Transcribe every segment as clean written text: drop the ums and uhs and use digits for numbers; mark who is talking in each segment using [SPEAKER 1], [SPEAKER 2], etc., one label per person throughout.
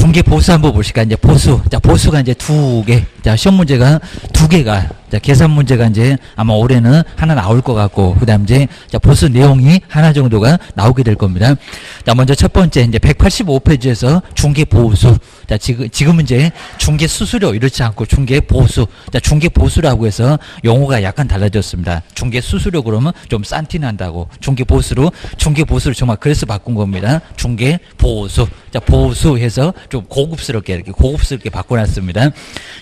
[SPEAKER 1] 중개 보수 한번 보실까? 이제 보수. 자, 보수가 이제 두 개. 자, 시험 문제가 두 개가. 자, 계산 문제가 이제 아마 올해는 하나 나올 것 같고, 그 다음 이제, 자, 보수 내용이 하나 정도가 나오게 될 겁니다. 자, 먼저 첫 번째, 이제 185페이지에서 중개 보수. 자, 지금은 이제 중개 수수료 이렇지 않고 중개 보수. 자, 중개 보수라고 해서 용어가 약간 달라졌습니다. 중개 수수료 그러면 좀 싼티 난다고. 중개 보수로 정말 그래서 바꾼 겁니다. 중개 보수. 자, 보수해서 좀 고급스럽게 이렇게 고급스럽게 바꿔놨습니다.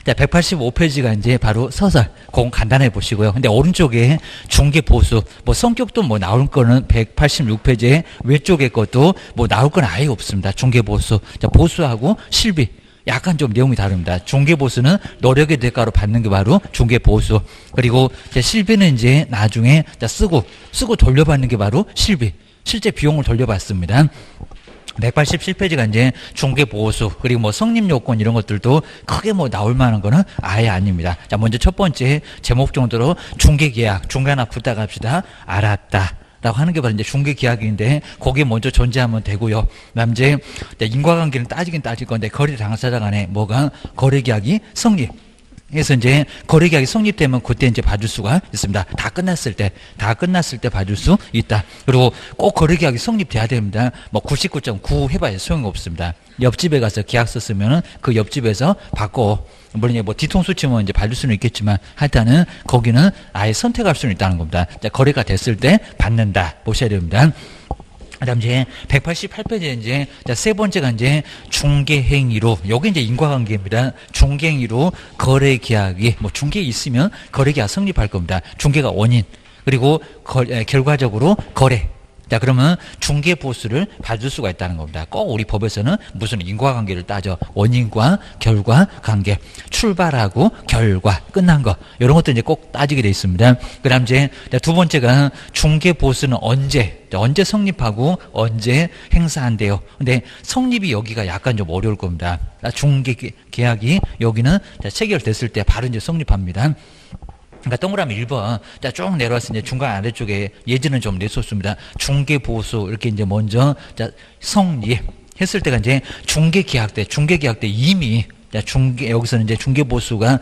[SPEAKER 1] 자, 185페이지가 이제 바로 서설. 그건 간단해 보시고요. 근데 오른쪽에 중개 보수. 뭐 성격도 뭐 나올 거는 186페이지에 외쪽에 것도 뭐 나올 건 아예 없습니다. 중개 보수. 자, 보수하고 실비. 약간 좀 내용이 다릅니다. 중개보수는 노력의 대가로 받는 게 바로 중개보수. 그리고 실비는 이제 나중에 쓰고 돌려받는 게 바로 실비. 실제 비용을 돌려받습니다. 187페이지가 이제 중개보수, 그리고 뭐 성립요건 이런 것들도 크게 뭐 나올 만한 거는 아예 아닙니다. 자, 먼저 첫 번째 제목 정도로 중개계약, 중개 하나 부탁합시다. 알았다. 라고 하는 게 바로 이제 중개계약인데, 거기에 먼저 존재하면 되고요. 그 다음 이제 인과관계는 따지긴 따질 건데, 거래 당사자 간에 뭐가 거래계약이 성립. 그래서 이제 거래계약이 성립되면 그때 이제 봐줄 수가 있습니다. 다 끝났을 때 봐줄 수 있다. 그리고 꼭 거래계약이 성립돼야 됩니다. 뭐 99.9 해봐야 소용이 없습니다. 옆집에 가서 계약서 쓰면은 그 옆집에서 받고, 물론 뭐 뒤통수 치면 이제 받을 수는 있겠지만, 하여튼은 거기는 아예 선택할 수는 있다는 겁니다. 자, 거래가 됐을 때 받는다. 보셔야 됩니다. 그다음 이제 188페이지에 이제 세 번째가 이제 중개행위로, 여기 이제 인과관계입니다. 중개행위로 거래계약이 뭐 중개 있으면 거래계약 성립할 겁니다. 중개가 원인, 그리고 결과적으로 거래. 자, 그러면 중개보수를 받을 수가 있다는 겁니다. 꼭 우리 법에서는 무슨 인과관계를 따져. 원인과 결과 관계, 출발하고 결과, 끝난 거, 이런 것도 이제 꼭 따지게 돼 있습니다. 그 다음 이제 두 번째가 중개보수는 언제 성립하고 언제 행사한대요. 근데 성립이 여기가 약간 좀 어려울 겁니다. 중개계약이 여기는 체결됐을 때 바로 이제 성립합니다. 그러니까 동그라미 1번. 자, 쭉 내려왔을 때 중간 아래쪽에 예제는 좀 냈었습니다. 중개보수, 이렇게 이제 먼저, 자, 성립 했을 때가 이제 중개계약 때 이미, 자, 여기서는 이제 중개보수가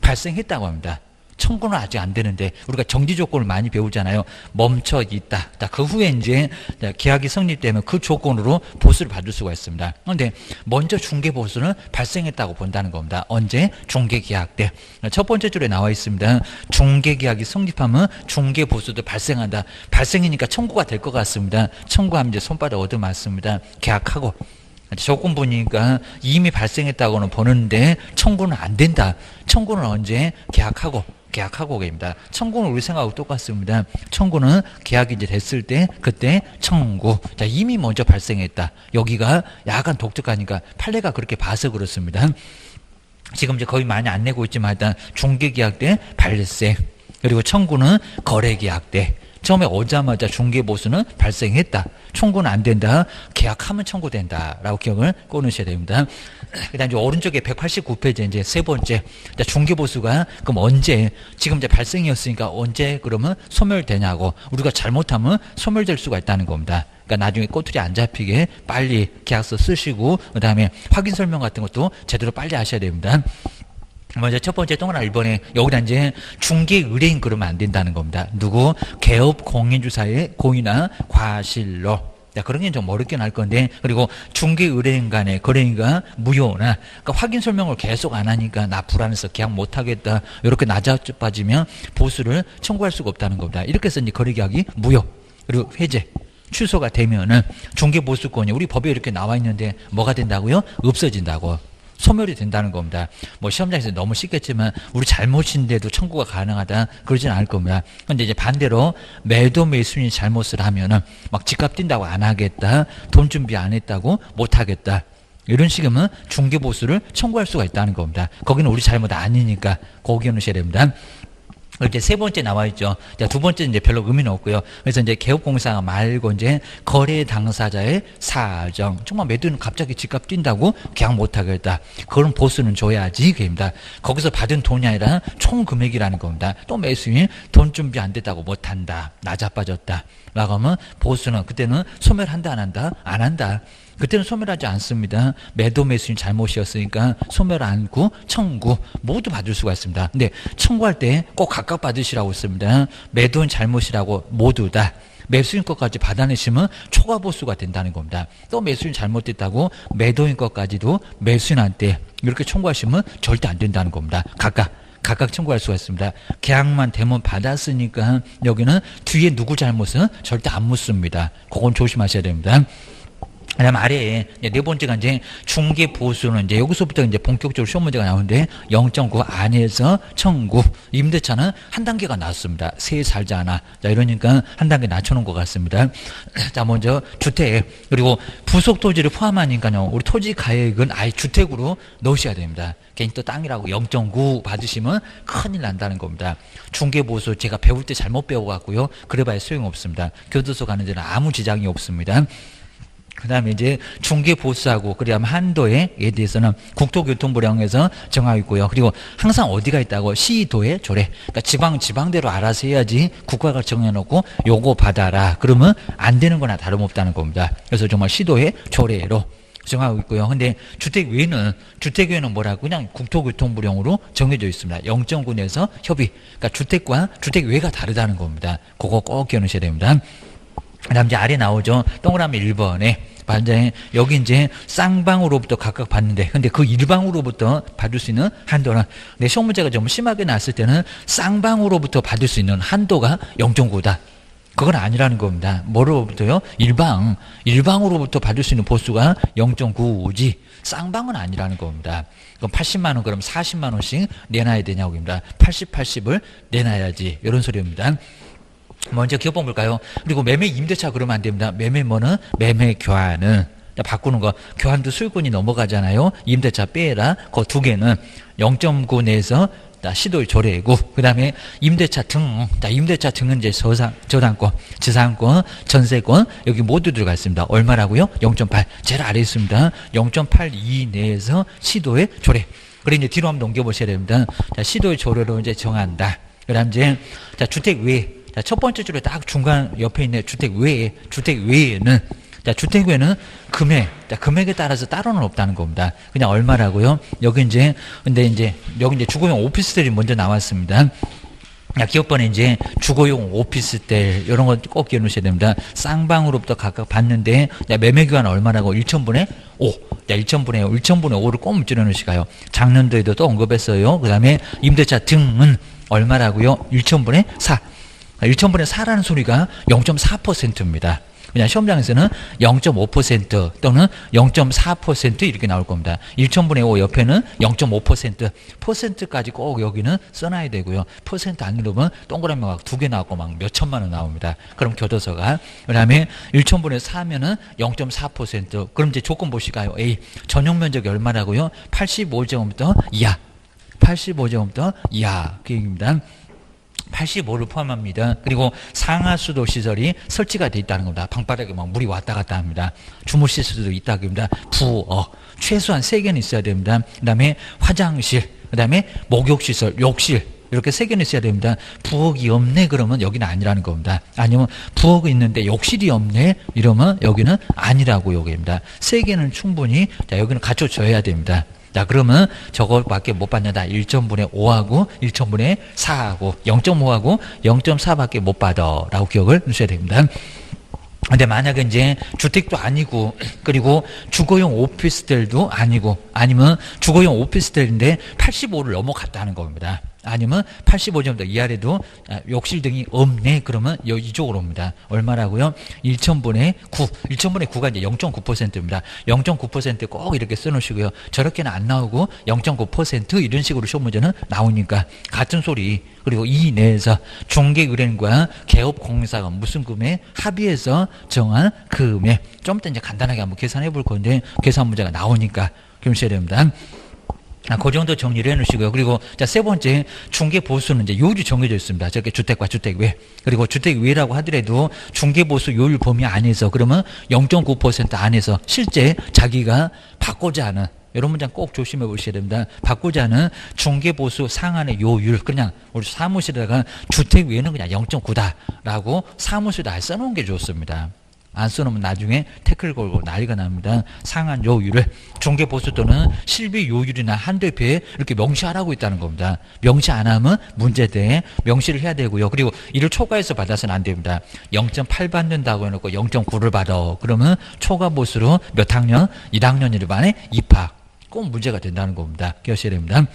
[SPEAKER 1] 발생했다고 합니다. 청구는 아직 안 되는데, 우리가 정지 조건을 많이 배우잖아요. 멈춰 있다. 자, 그 후에 이제 계약이 성립되면 그 조건으로 보수를 받을 수가 있습니다. 그런데 먼저 중개보수는 발생했다고 본다는 겁니다. 언제? 중개계약 때. 첫 번째 줄에 나와 있습니다. 중개계약이 성립하면 중개보수도 발생한다. 발생이니까 청구가 될 것 같습니다. 청구하면 이제 손바닥 얻어맞습니다. 계약하고. 조건 보니까 이미 발생했다고는 보는데 청구는 안 된다. 청구는 언제? 계약하고 계십니다. 청구는 우리 생각하고 똑같습니다. 청구는 계약이 이제 됐을 때 그때 청구. 자, 이미 먼저 발생했다. 여기가 약간 독특하니까 판례가 그렇게 봐서 그렇습니다. 지금 이제 거의 많이 안 내고 있지만 일단 중개계약 때 발생. 그리고 청구는 거래계약 때. 처음에 오자마자 중개보수는 발생했다. 청구는 안 된다. 계약하면 청구된다. 라고 기억을 꺼놓으셔야 됩니다. 그 다음 이제 오른쪽에 189페이지 이제 세 번째. 중개보수가 그럼 언제, 지금 이제 발생이었으니까 언제 그러면 소멸되냐고. 우리가 잘못하면 소멸될 수가 있다는 겁니다. 그러니까 나중에 꼬투리 안 잡히게 빨리 계약서 쓰시고, 그 다음에 확인 설명 같은 것도 제대로 빨리 하셔야 됩니다. 먼저 첫 번째 동그라미 1번에 여기다 이제 중개 의뢰인 그러면 안 된다는 겁니다. 누구? 개업 공인주사의 고의나 과실로. 자, 그런 게 좀 어렵긴 할 건데, 그리고 중개 의뢰인 간의 거래인가 무효나, 그러니까 확인 설명을 계속 안 하니까 나 불안해서 계약 못 하겠다. 이렇게 낮아빠지면 보수를 청구할 수가 없다는 겁니다. 이렇게 해서 이제 거래계약이 무효. 그리고 해제. 취소가 되면은 중개보수권이 우리 법에 이렇게 나와 있는데 뭐가 된다고요? 없어진다고. 소멸이 된다는 겁니다. 뭐 시험장에서 너무 쉽겠지만 우리 잘못인데도 청구가 가능하다 그러진 않을 겁니다. 그런데 이제 반대로 매도 매수인이 잘못을 하면은 막 집값 뛴다고 안 하겠다, 돈 준비 안 했다고 못 하겠다, 이런 식이면 중개보수를 청구할 수가 있다는 겁니다. 거기는 우리 잘못 아니니까 거기 넣으셔야 됩니다. 이제 세 번째 나와 있죠. 자, 두 번째 이제 별로 의미는 없고요. 그래서 이제 개업공사 말고 이제 거래 당사자의 사정. 정말 매도는 갑자기 집값 뛴다고 계약 못 하겠다. 그런 보수는 줘야지. 그입니다. 거기서 받은 돈이 아니라 총 금액이라는 겁니다. 또 매수인 돈 준비 안 됐다고 못 한다. 낮아빠졌다. 라고 하면 보수는 그때는 소멸한다 안 한다? 안 한다. 그때는 소멸하지 않습니다. 매도 매수인 잘못이었으니까 소멸 안구, 청구 모두 받을 수가 있습니다. 근데 청구할 때 꼭 각각 받으시라고 했습니다. 매도인 잘못이라고 모두 다. 매수인 것까지 받아내시면 초과 보수가 된다는 겁니다. 또 매수인 잘못됐다고 매도인 것까지도 매수인한테 이렇게 청구하시면 절대 안 된다는 겁니다. 각각 청구할 수가 있습니다. 계약만 되면 받았으니까 여기는 뒤에 누구 잘못은 절대 안 묻습니다. 그건 조심하셔야 됩니다. 그다음 아래에 네 번째가 이제 중개 보수는 이제 여기서부터 이제 본격적으로 시험 문제가 나오는데 0.9 안에서 청구 임대차는 한 단계가 낮습니다. 세 살잖아. 자 이러니까 한 단계 낮춰놓은 것 같습니다. 자 먼저 주택 그리고 부속 토지를 포함하니까요. 우리 토지 가액은 아예 주택으로 넣으셔야 됩니다. 괜히 또 땅이라고 0.9 받으시면 큰일 난다는 겁니다. 중개 보수 제가 배울 때 잘못 배워갖고요. 그래봐야 소용없습니다. 교도소 가는 데는 아무 지장이 없습니다. 그 다음에 이제 중개 보수하고 그다음 한도에 대해서는 국토교통부령에서 정하고 있고요. 그리고 항상 어디가 있다고 시도의 조례. 그러니까 지방대로 알아서 해야지 국가가 정해놓고 요거 받아라. 그러면 안 되는 거나 다름없다는 겁니다. 그래서 정말 시도의 조례로 정하고 있고요. 근데 주택 외에는 뭐라고 그냥 국토교통부령으로 정해져 있습니다. 0.9 내에서 협의. 그러니까 주택과 주택 외가 다르다는 겁니다. 그거 꼭 기억하셔야 됩니다. 그 다음 이제 아래 나오죠. 동그라미 1번에 반장에 여기 이제 쌍방으로부터 각각 받는데 근데 그 일방으로부터 받을 수 있는 한도는 내 시험 문제가 좀 심하게 났을 때는 쌍방으로부터 받을 수 있는 한도가 0.9다. 그건 아니라는 겁니다. 뭐로부터요? 일방으로부터 받을 수 있는 보수가 0.95지 쌍방은 아니라는 겁니다. 그럼 80만 원 그럼 40만 원씩 내놔야 되냐고 합니다. 80을 내놔야지 이런 소리입니다. 먼저 기업번 볼까요? 그리고 매매 임대차 그러면 안 됩니다. 매매뭐는 매매 교환은 바꾸는 거 교환도 수익권이 넘어가잖아요. 임대차 빼라. 그 두 개는 0.9 내에서 시도의 조례고 그 다음에 임대차 등은 이제 저당권, 지상권, 전세권 여기 모두 들어가 있습니다. 얼마라고요? 0.8 제일 아래에 있습니다. 0.8 이내에서 시도의 조례. 그리고 이제 뒤로 한번 넘겨보셔야 됩니다. 자, 시도의 조례로 이제 정한다. 그 다음 이제 자, 주택 외 자, 첫 번째 줄에 딱 중간 옆에 있는 주택 외에는 자, 주택 외에는 금액에 따라서 따로는 없다는 겁니다. 그냥 얼마라고요? 여기 이제 여기 이제 주거용 오피스텔이 먼저 나왔습니다. 자, 기업번에 이제 주거용 오피스텔 이런 거 꼭 기억 놓으셔야 됩니다. 쌍방으로부터 각각 받는데 자, 매매 교환 얼마라고 1,000분의 5. 자, 1,000분의 5를 꼭 문질러 놓으실까요? 작년도에도 또 언급했어요. 그 다음에 임대차 등은 얼마라고요? 1,000분의 4. 1,000분의 4라는 소리가 0.4%입니다. 그냥 시험장에서는 0.5% 또는 0.4% 이렇게 나올 겁니다. 1,000분의 5 옆에는 0.5%, 퍼센트까지 꼭 여기는 써놔야 되고요. 퍼센트 안 누르면 동그라미 막 두 개 나오고 막 몇 천만 원 나옵니다. 그럼 교도소가. 그 다음에 1,000분의 4면은 0.4%. 그럼 이제 조건 보실까요? A. 전용 면적이 얼마라고요? 85제곱미터 이하. 85제곱미터 이하. 그 얘기입니다. 85를 포함합니다. 그리고 상하수도 시설이 설치가 되어 있다는 겁니다. 방바닥에 막 물이 왔다 갔다 합니다. 주무 시설도 있다고 합니다. 부엌 최소한 3개는 있어야 됩니다. 그 다음에 화장실, 그 다음에 목욕시설, 욕실 이렇게 3개는 있어야 됩니다. 부엌이 없네 그러면 여기는 아니라는 겁니다. 아니면 부엌이 있는데 욕실이 없네 이러면 여기는 아니라고 여기입니다. 3개는 충분히 자, 여기는 갖춰져야 됩니다. 자, 그러면 저거밖에 못 받는다. 1,000분의 5하고 1,000분의 4하고 0.5하고 0.4밖에 못 받아. 라고 기억을 하셔야 됩니다. 근데 만약에 이제 주택도 아니고 그리고 주거용 오피스텔도 아니고 아니면 주거용 오피스텔인데 85를 넘어갔다는 겁니다. 아니면 85점도 이하래도 욕실 등이 없네 그러면 이쪽으로 옵니다. 얼마라고요? 1,000분의 9. 1,000분의 9가 이제 0.9%입니다. 0.9% 꼭 이렇게 써놓으시고요. 저렇게는 안 나오고 0.9% 이런 식으로 시험 문제는 나오니까 같은 소리. 그리고 이 내에서 중개의뢰인과 개업공사가 무슨 금액 합의해서 정한 금액. 좀 이따 이제 간단하게 한번 계산해 볼 건데 계산 문제가 나오니까 기억하셔야 됩니다. 그 정도 정리를 해 놓으시고요. 그리고 자, 세 번째 중개 보수는 이제 요율이 정해져 있습니다. 저렇게 주택과 주택 외. 그리고 주택 외라고 하더라도 중개 보수 요율 범위 안에서 그러면 0.9% 안에서 실제 자기가 받고자 하는 이런 문장 꼭 조심해 보셔야 됩니다. 받고자 하는 중개 보수 상한의 요율 그냥 우리 사무실에다가 주택 외에는 그냥 0.9다라고 사무실에 다 써놓은 게 좋습니다. 안 써놓으면 나중에 태클 걸고 난리가 납니다. 상한 요율을 중개보수 또는 실비 요율이나 한도표에 이렇게 명시하라고 있다는 겁니다. 명시 안 하면 문제돼. 명시를 해야 되고요. 그리고 이를 초과해서 받아서는 안 됩니다. 0.8 받는다고 해놓고 0.9를 받아. 그러면 초과보수로 몇 학년? 1학년 1반에 입학. 꼭 문제가 된다는 겁니다. 기억하셔야 됩니다.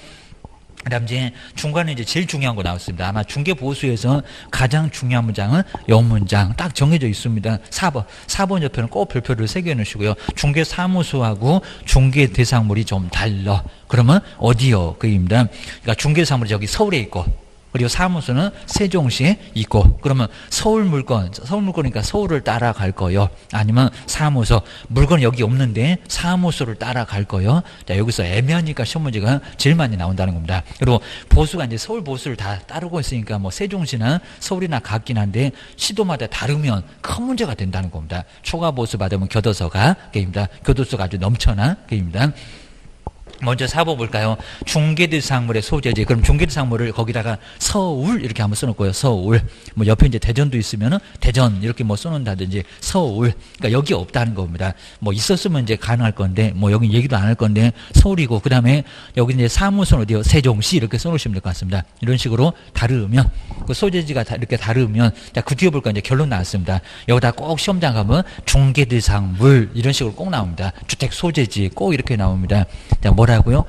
[SPEAKER 1] 그 다음 이제 중간에 이제 제일 중요한 거 나왔습니다. 아마 중개보수에서 가장 중요한 문장은 요 문장 딱 정해져 있습니다. 4번 옆에는 꼭 별표를 새겨 놓으시고요. 중개사무소하고 중개대상물이 좀 달라. 그러면 어디요? 그입니다. 그러니까 중개사무소 여기 서울에 있고, 그리고 사무소는 세종시에 있고, 그러면 서울물건이니까 서울을 따라갈 거요. 아니면 사무소, 물건 여기 없는데 사무소를 따라갈 거요. 자, 여기서 애매하니까 시험 문제가 제일 많이 나온다는 겁니다. 그리고 보수가 이제 서울 보수를 다 따르고 있으니까 뭐 세종시나 서울이나 같긴 한데 시도마다 다르면 큰 문제가 된다는 겁니다. 초과 보수 받으면 교도소가 게임입니다. 교도소가 아주 넘쳐나 게임입니다. 먼저 4번 볼까요? 중개대상물의 소재지. 그럼 중개대상물을 거기다가 서울 이렇게 한번 써놓고요. 서울. 뭐 옆에 이제 대전도 있으면은 대전 이렇게 뭐 써놓는다든지 서울. 그러니까 여기 없다는 겁니다. 뭐 있었으면 이제 가능할 건데 뭐 여기 얘기도 안 할 건데 서울이고, 그 다음에 여기 이제 사무소는 어디요? 세종시 이렇게 써놓으시면 될 것 같습니다. 이런 식으로 다르면 그 소재지가 이렇게 다르면 자, 그 뒤에 볼까 이제 결론 나왔습니다. 여기다 꼭 시험장 가면 중개대상물 이런 식으로 꼭 나옵니다. 주택 소재지 꼭 이렇게 나옵니다. 자, 뭐라고요?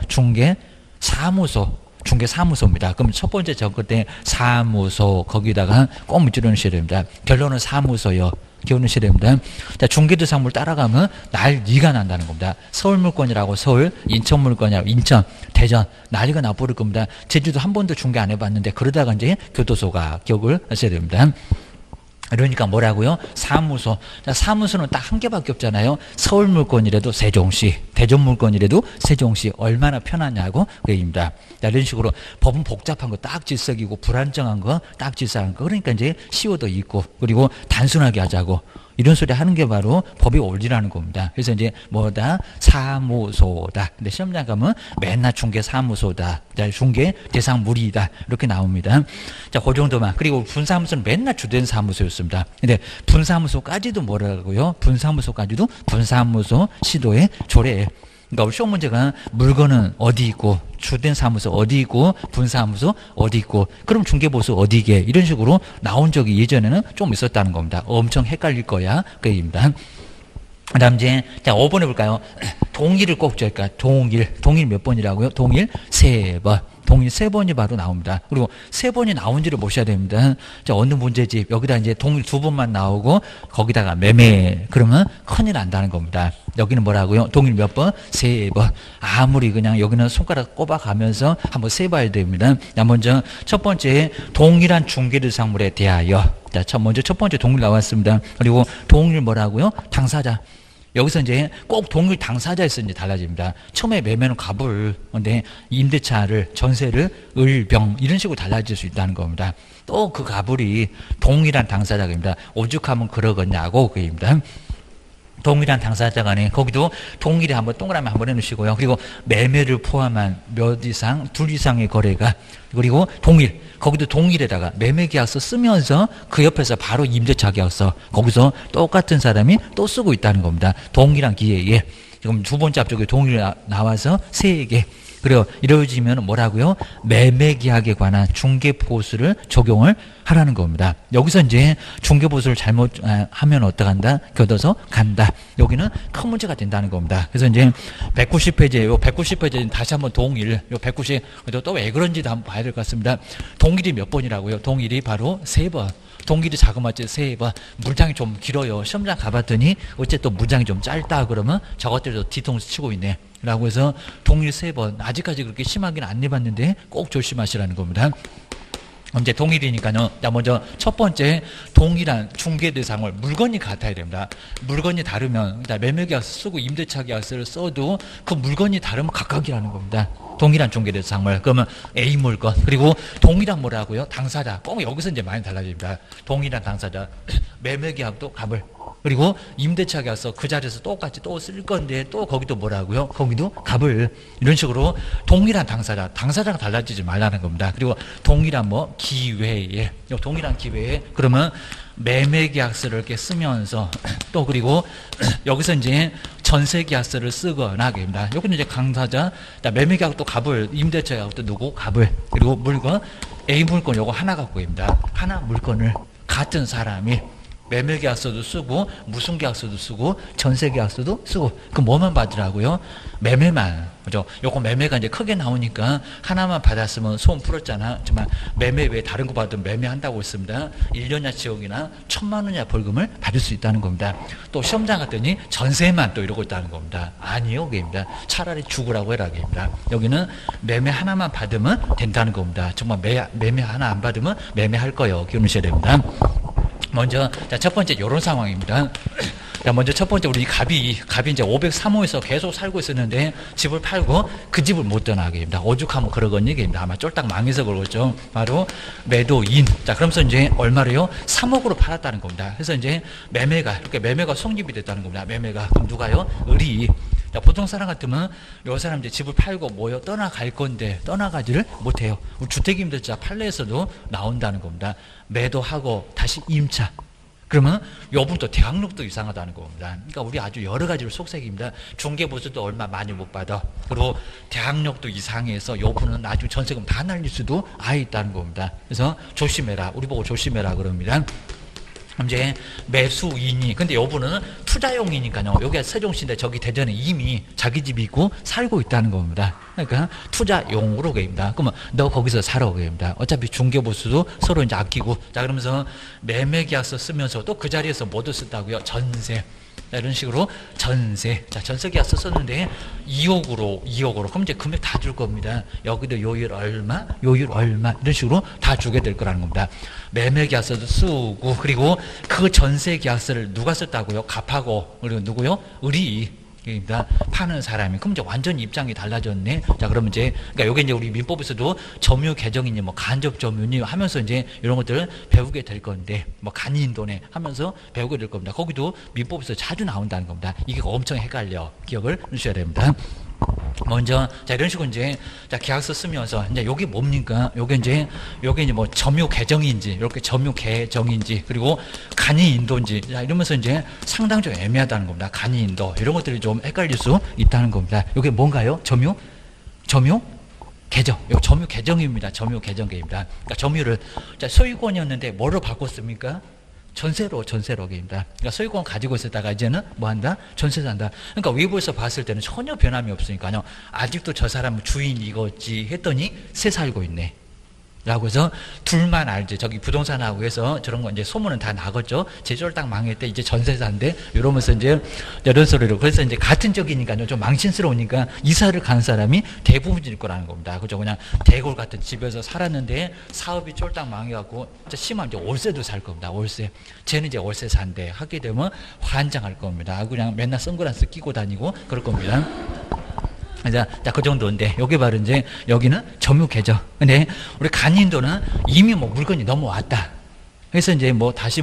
[SPEAKER 1] 중개사무소입니다. 그럼 첫 번째 적을 때 사무소 거기다가 꼭 문자로 넣으셔야 됩니다. 결론은 사무소요. 기억하셔야 됩니다. 자, 중개대상물 따라가면 난리가 난다는 겁니다. 서울물건이라고 서울, 인천물건이라고 인천, 대전 난리가 나버릴 겁니다. 제주도 한 번도 중개 안 해봤는데 그러다가 이제 교도소가 기억을 하셔야 됩니다. 그러니까 뭐라고요? 사무소. 자, 사무소는 딱 한 개밖에 없잖아요. 서울 물건이라도 세종시, 대전 물건이라도 세종시. 얼마나 편하냐고 그 얘기입니다. 자, 이런 식으로 법은 복잡한 거 딱 질색이고 불안정한 거 딱 질색한 거. 그러니까 이제 시효도 있고 그리고 단순하게 하자고. 이런 소리 하는 게 바로 법이 옳으라는 겁니다. 그래서 이제 뭐다? 사무소다. 근데 시험장 가면 맨날 중개사무소다. 중개대상물이다. 이렇게 나옵니다. 자, 그 정도만. 그리고 분사무소는 맨날 주된 사무소였습니다. 근데 분사무소까지도 뭐라고요? 분사무소까지도 분사무소 시도에 조례. 그러니까 우리 시험 문제가 물건은 어디 있고 주된 사무소 어디 있고 분사무소 어디 있고 그럼 중개보수 어디게 이런 식으로 나온 적이 예전에는 좀 있었다는 겁니다. 엄청 헷갈릴 거야 그 얘기입니다. 그 다음 이제 자 5번 해볼까요? 동일을 꼭 적을까? 동일 몇 번이라고요? 동일 3번. 동일 3번이 바로 나옵니다. 그리고 3번이 나온지를 보셔야 됩니다. 자, 어느 문제집 여기다 이제 동일 2번만 나오고 거기다가 매매 그러면 큰일 난다는 겁니다. 여기는 뭐라고요? 동일 몇 번? 3번. 아무리 그냥 여기는 손가락 꼽아가면서 한번 세봐야 됩니다. 자, 먼저 첫 번째 동일한 중개대상물에 대하여. 자, 먼저 첫 번째 동일 나왔습니다. 그리고 동일 뭐라고요? 당사자. 여기서 이제 꼭 동일 당사자에서 이제 달라집니다. 처음에 매매는 갑을, 근데 임대차를, 전세를, 을병 이런 식으로 달라질 수 있다는 겁니다. 또 그 갑을이 동일한 당사자입니다. 오죽하면 그러겠냐고 그입니다. 동일한 당사자 간에 거기도 동일에 한번 동그라미 한번 해놓으시고요. 그리고 매매를 포함한 몇 이상, 둘 이상의 거래가 그리고 동일 거기도 동일에다가 매매계약서 쓰면서 그 옆에서 바로 임대차 계약서 거기서 똑같은 사람이 또 쓰고 있다는 겁니다. 동일한 기회에 지금 두 번째 앞쪽에 동일 나와서 3개 그리고 이루어지면 뭐라고요? 매매계약에 관한 중개보수를 적용을 하라는 겁니다. 여기서 이제 중개보수를 잘못하면 어떡한다? 교도소 간다. 여기는 큰 문제가 된다는 겁니다. 그래서 이제 190페이지에 190페이지는 다시 한번 동일 요 190, 또 왜 그런지도 한번 봐야 될 것 같습니다. 동일이 몇 번이라고요? 동일이 바로 3번. 동일이 자그마치 3번. 문장이 좀 길어요. 시험장 가봤더니 어쨌든 문장이 좀 짧다 그러면 저것들도 뒤통수 치고 있네. 라고 해서 동일 3번. 아직까지 그렇게 심하게는 안 내봤는데 꼭 조심하시라는 겁니다. 이제 동일이니까요. 자, 먼저 첫 번째 동일한 중개대상물 물건이 같아야 됩니다. 물건이 다르면 매매계약서 쓰고 임대차 계약서를 써도 그 물건이 다르면 각각이라는 겁니다. 동일한 중개대상물 그러면 A 물건 그리고 동일한 뭐라고요? 당사자 꼭 여기서 이제 많이 달라집니다. 동일한 당사자 매매계약도 갑을 그리고 임대차 계약서 그 자리에서 똑같이 또 쓸 건데 또 거기도 뭐라고요? 거기도 갑을 이런 식으로 동일한 당사자가 달라지지 말라는 겁니다. 그리고 동일한 뭐 기회에 동일한 기회에 그러면 매매 계약서를 이렇게 쓰면서 또 그리고 여기서 이제 전세 계약서를 쓰거나 됩니다. 여기는 이제 강사자, 매매 계약도 갑을, 임대차 계약도 누구 갑을, 그리고 물건 A 물건 요거 하나 갖고 있습니다. 하나 물건을 같은 사람이 매매 계약서도 쓰고 무슨 계약서도 쓰고 전세 계약서도 쓰고 그 뭐만 받으라고요? 매매만. 그죠? 요거 매매가 이제 크게 나오니까 하나만 받았으면 소원 풀었잖아. 정말 매매 외에 다른 거 받으면 매매한다고 했습니다. 1년이나 지옥이나 1,000만 원이나 벌금을 받을 수 있다는 겁니다. 또 시험장 갔더니 전세만 또 이러고 있다는 겁니다. 아니요, 그게입니다. 차라리 죽으라고 해라, 그게입니다. 여기는 매매 하나만 받으면 된다는 겁니다. 정말 매매 하나 안 받으면 매매할 거예요. 기억하셔야 됩니다. 먼저 첫 번째 요런 상황입니다. 먼저 첫 번째 우리 갑이 이제 503호에서 계속 살고 있었는데 집을 팔고 그 집을 못 떠나게 됩니다. 오죽하면 그러건 얘기입니다. 아마 쫄딱 망해서 그러겠죠. 바로 매도인. 자, 그러면서 이제 얼마래요? 3억으로 팔았다는 겁니다. 그래서 이제 이렇게 매매가 성립이 됐다는 겁니다. 매매가. 그럼 누가요? 을이. 자, 보통 사람 같으면 요 사람 이제 집을 팔고 뭐요? 떠나갈 건데 떠나가지를 못해요. 우리 주택임대차 판례에서도 나온다는 겁니다. 매도하고 다시 임차. 그러면 요분도 대학력도 이상하다는 겁니다. 그러니까 우리 아주 여러 가지로 속색입니다. 중개보수도 얼마 많이 못 받아. 그리고 대학력도 이상해서 요분은 나중에 전세금 다 날릴 수도 아예 있다는 겁니다. 그래서 조심해라. 우리 보고 조심해라 그럽니다. 이제 매수인이, 근데 요분은 투자용이니까요. 여기가 세종시인데 저기 대전에 이미 자기 집이 있고 살고 있다는 겁니다. 그러니까 투자용으로 그입니다. 그러면 너 거기서 살아 그입니다. 어차피 중개보수도 서로 이제 아끼고, 자 그러면서 매매계약서 쓰면서 또 그 자리에서 뭐도 썼다고요? 전세. 자, 이런 식으로 전세. 자, 전세계약서 썼는데 2억으로. 그럼 이제 금액 다 줄 겁니다. 여기도 요율 얼마, 이런 식으로 다 주게 될 거라는 겁니다. 매매계약서도 쓰고, 그리고 그 전세계약서를 누가 썼다고요? 갑하고, 그리고 누구요? 을이. 입니다. 파는 사람이. 그럼 이제 완전히 입장이 달라졌네. 자, 그러면 이제, 그러니까 요게 이제 우리 민법에서도 점유 개정이니 뭐 간접 점유니 하면서 이제 이런 것들을 배우게 될 건데, 뭐 간이인도네 하면서 배우게 될 겁니다. 거기도 민법에서 자주 나온다는 겁니다. 이게 엄청 헷갈려. 기억을 하셔야 됩니다. 먼저, 자, 이런 식으로 이제, 자, 계약서 쓰면서, 이제 요게 뭡니까? 요게 이제 뭐 점유 개정인지, 이렇게 점유 개정인지, 그리고 간이 인도인지, 자, 이러면서 이제 상당히 좀 애매하다는 겁니다. 간이 인도. 이런 것들이 좀 헷갈릴 수 있다는 겁니다. 요게 뭔가요? 점유 개정. 요 점유 개정입니다. 점유 개정계입니다. 그러니까 점유를, 자, 소유권이었는데 뭐로 바꿨습니까? 전세로 입니다. 그러니까 소유권 가지고 있었다가 이제는 뭐 한다? 전세 산다. 그러니까 외부에서 봤을 때는 전혀 변함이 없으니까요. 아직도 저 사람은 주인 이거지 했더니 새 살고 있네. 라고 해서 둘만 알지. 저기 부동산하고 해서 저런 거 이제 소문은 다 나겠죠. 제주를 딱 망했대. 이제 전세 산대. 이러면서 이제 이런 소리로. 그래서 이제 같은 적이니까요. 좀 망신스러우니까 이사를 간 사람이 대부분일 거라는 겁니다. 그죠? 그냥 대골 같은 집에서 살았는데 사업이 쫄딱 망해갖고 심하면 이제 월세도 살 겁니다. 월세. 쟤는 이제 월세 산대. 하게 되면 환장할 겁니다. 그냥 맨날 선글라스 끼고 다니고 그럴 겁니다. 자, 그 정도인데, 여기 바로 이제, 여기는 점유 계정. 근데, 우리 간인도는 이미 뭐 물건이 넘어왔다. 그래서 이제 뭐 다시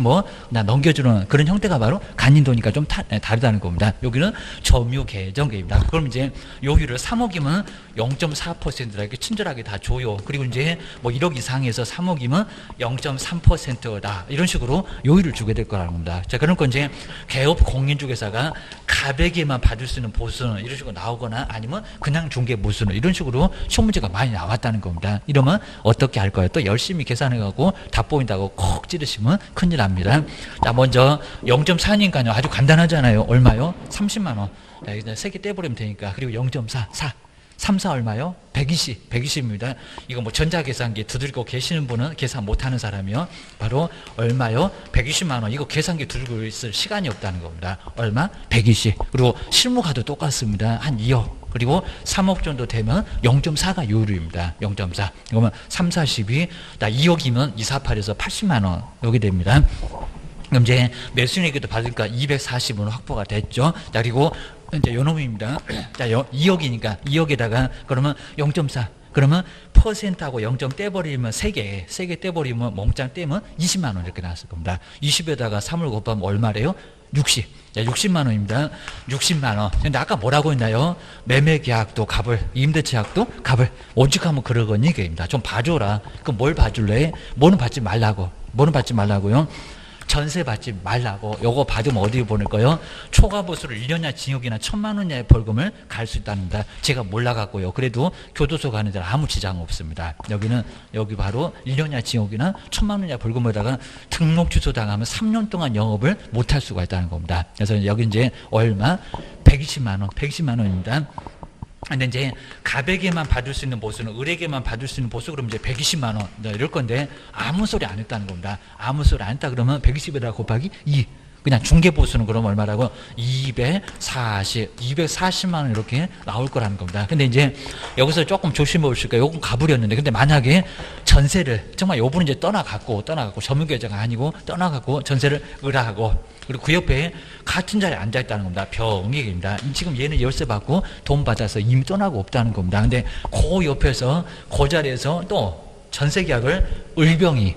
[SPEAKER 1] 나 넘겨주는 그런 형태가 바로 간인도니까 좀 다르다는 겁니다. 여기는 점유 계정계입니다. 그럼 이제 요율을 3억이면 0.4%라 이렇게 친절하게 다 줘요. 그리고 이제 뭐 1억 이상에서 3억이면 0.3%다. 이런 식으로 요율을 주게 될 거라는 겁니다. 자, 그러니까 이제 개업 공인중개사가 가백에만 받을 수 있는 보수는 이런 식으로 나오거나 아니면 그냥 중개 보수는 이런 식으로 시험 문제가 많이 나왔다는 겁니다. 이러면 어떻게 할 거예요? 또 열심히 계산해가고 다 보인다고 콕 찌르시면 큰일 납니다. 자, 먼저 0.4니까요. 아주 간단하잖아요. 얼마요? 30만 원. 자, 이제 3개 떼버리면 되니까. 그리고 0.4, 3, 4 얼마요? 120입니다. 이거 뭐 전자계산기 두들고 계시는 분은 계산 못하는 사람이요. 바로 얼마요? 120만 원. 이거 계산기 두들고 있을 시간이 없다는 겁니다. 얼마? 120. 그리고 실무가도 똑같습니다. 한 2억. 그리고 3억 정도 되면 0.4가 요율입니다. 0.4. 그러면 3, 40이 2억이면 2, 4, 8에서 80만 원 여기 됩니다. 그럼 이제 매수인에게도 받으니까 240은 확보가 됐죠. 자, 그리고 이제 요놈입니다. 자, 2억이니까 2억에다가 그러면 0.4. 그러면 퍼센트하고 0점 떼버리면 3개 떼버리면 몽땅 떼면 20만 원 이렇게 나왔을 겁니다. 20에다가 3을 곱하면 얼마래요? 60. 자, 60만 원입니다. 60만 원. 근데 아까 뭐라고 했나요? 매매 계약도 갑을, 임대차 계약도 갑을. 오직하면 그러거니 이게입니다. 좀 봐줘라. 그럼 뭘 봐줄래? 뭐는 받지 말라고. 뭐는 받지 말라고요? 전세 받지 말라고. 요거 받으면 어디로 보낼 거요? 초과보수를 1년이나 징역이나 1,000만 원이나의 벌금을 갈 수 있다는 겁니다. 제가 몰라갖고요. 그래도 교도소 가는 데는 아무 지장 없습니다. 여기 바로 1년이나 징역이나 1,000만 원이나 벌금에다가 등록 취소 당하면 3년 동안 영업을 못할 수가 있다는 겁니다. 그래서 여기 이제 얼마? 120만 원입니다. 근데 이제 갑에게만 받을 수 있는 보수는 을에게만 받을 수 있는 보수 그러면 이제 120만 원 이럴 건데 아무 소리 안 했다는 겁니다. 아무 소리 안 했다 그러면 120에다가 곱하기 2. 그냥 중개보수는 그럼 얼마라고? 240만 원 이렇게 나올 거라는 겁니다. 근데 이제 여기서 조금 조심해 보실까요? 요건 가불이었는데 근데 만약에 전세를 정말 요분은 이제 떠나갔고 점유계좌가 아니고 떠나갔고 전세를 을하고 그리고 그 옆에 같은 자리에 앉아있다는 겁니다. 병익입니다. 지금 얘는 열세 받고 돈 받아서 이미 떠나고 없다는 겁니다. 근데 그 옆에서 그 자리에서 또 전세계약을 을병이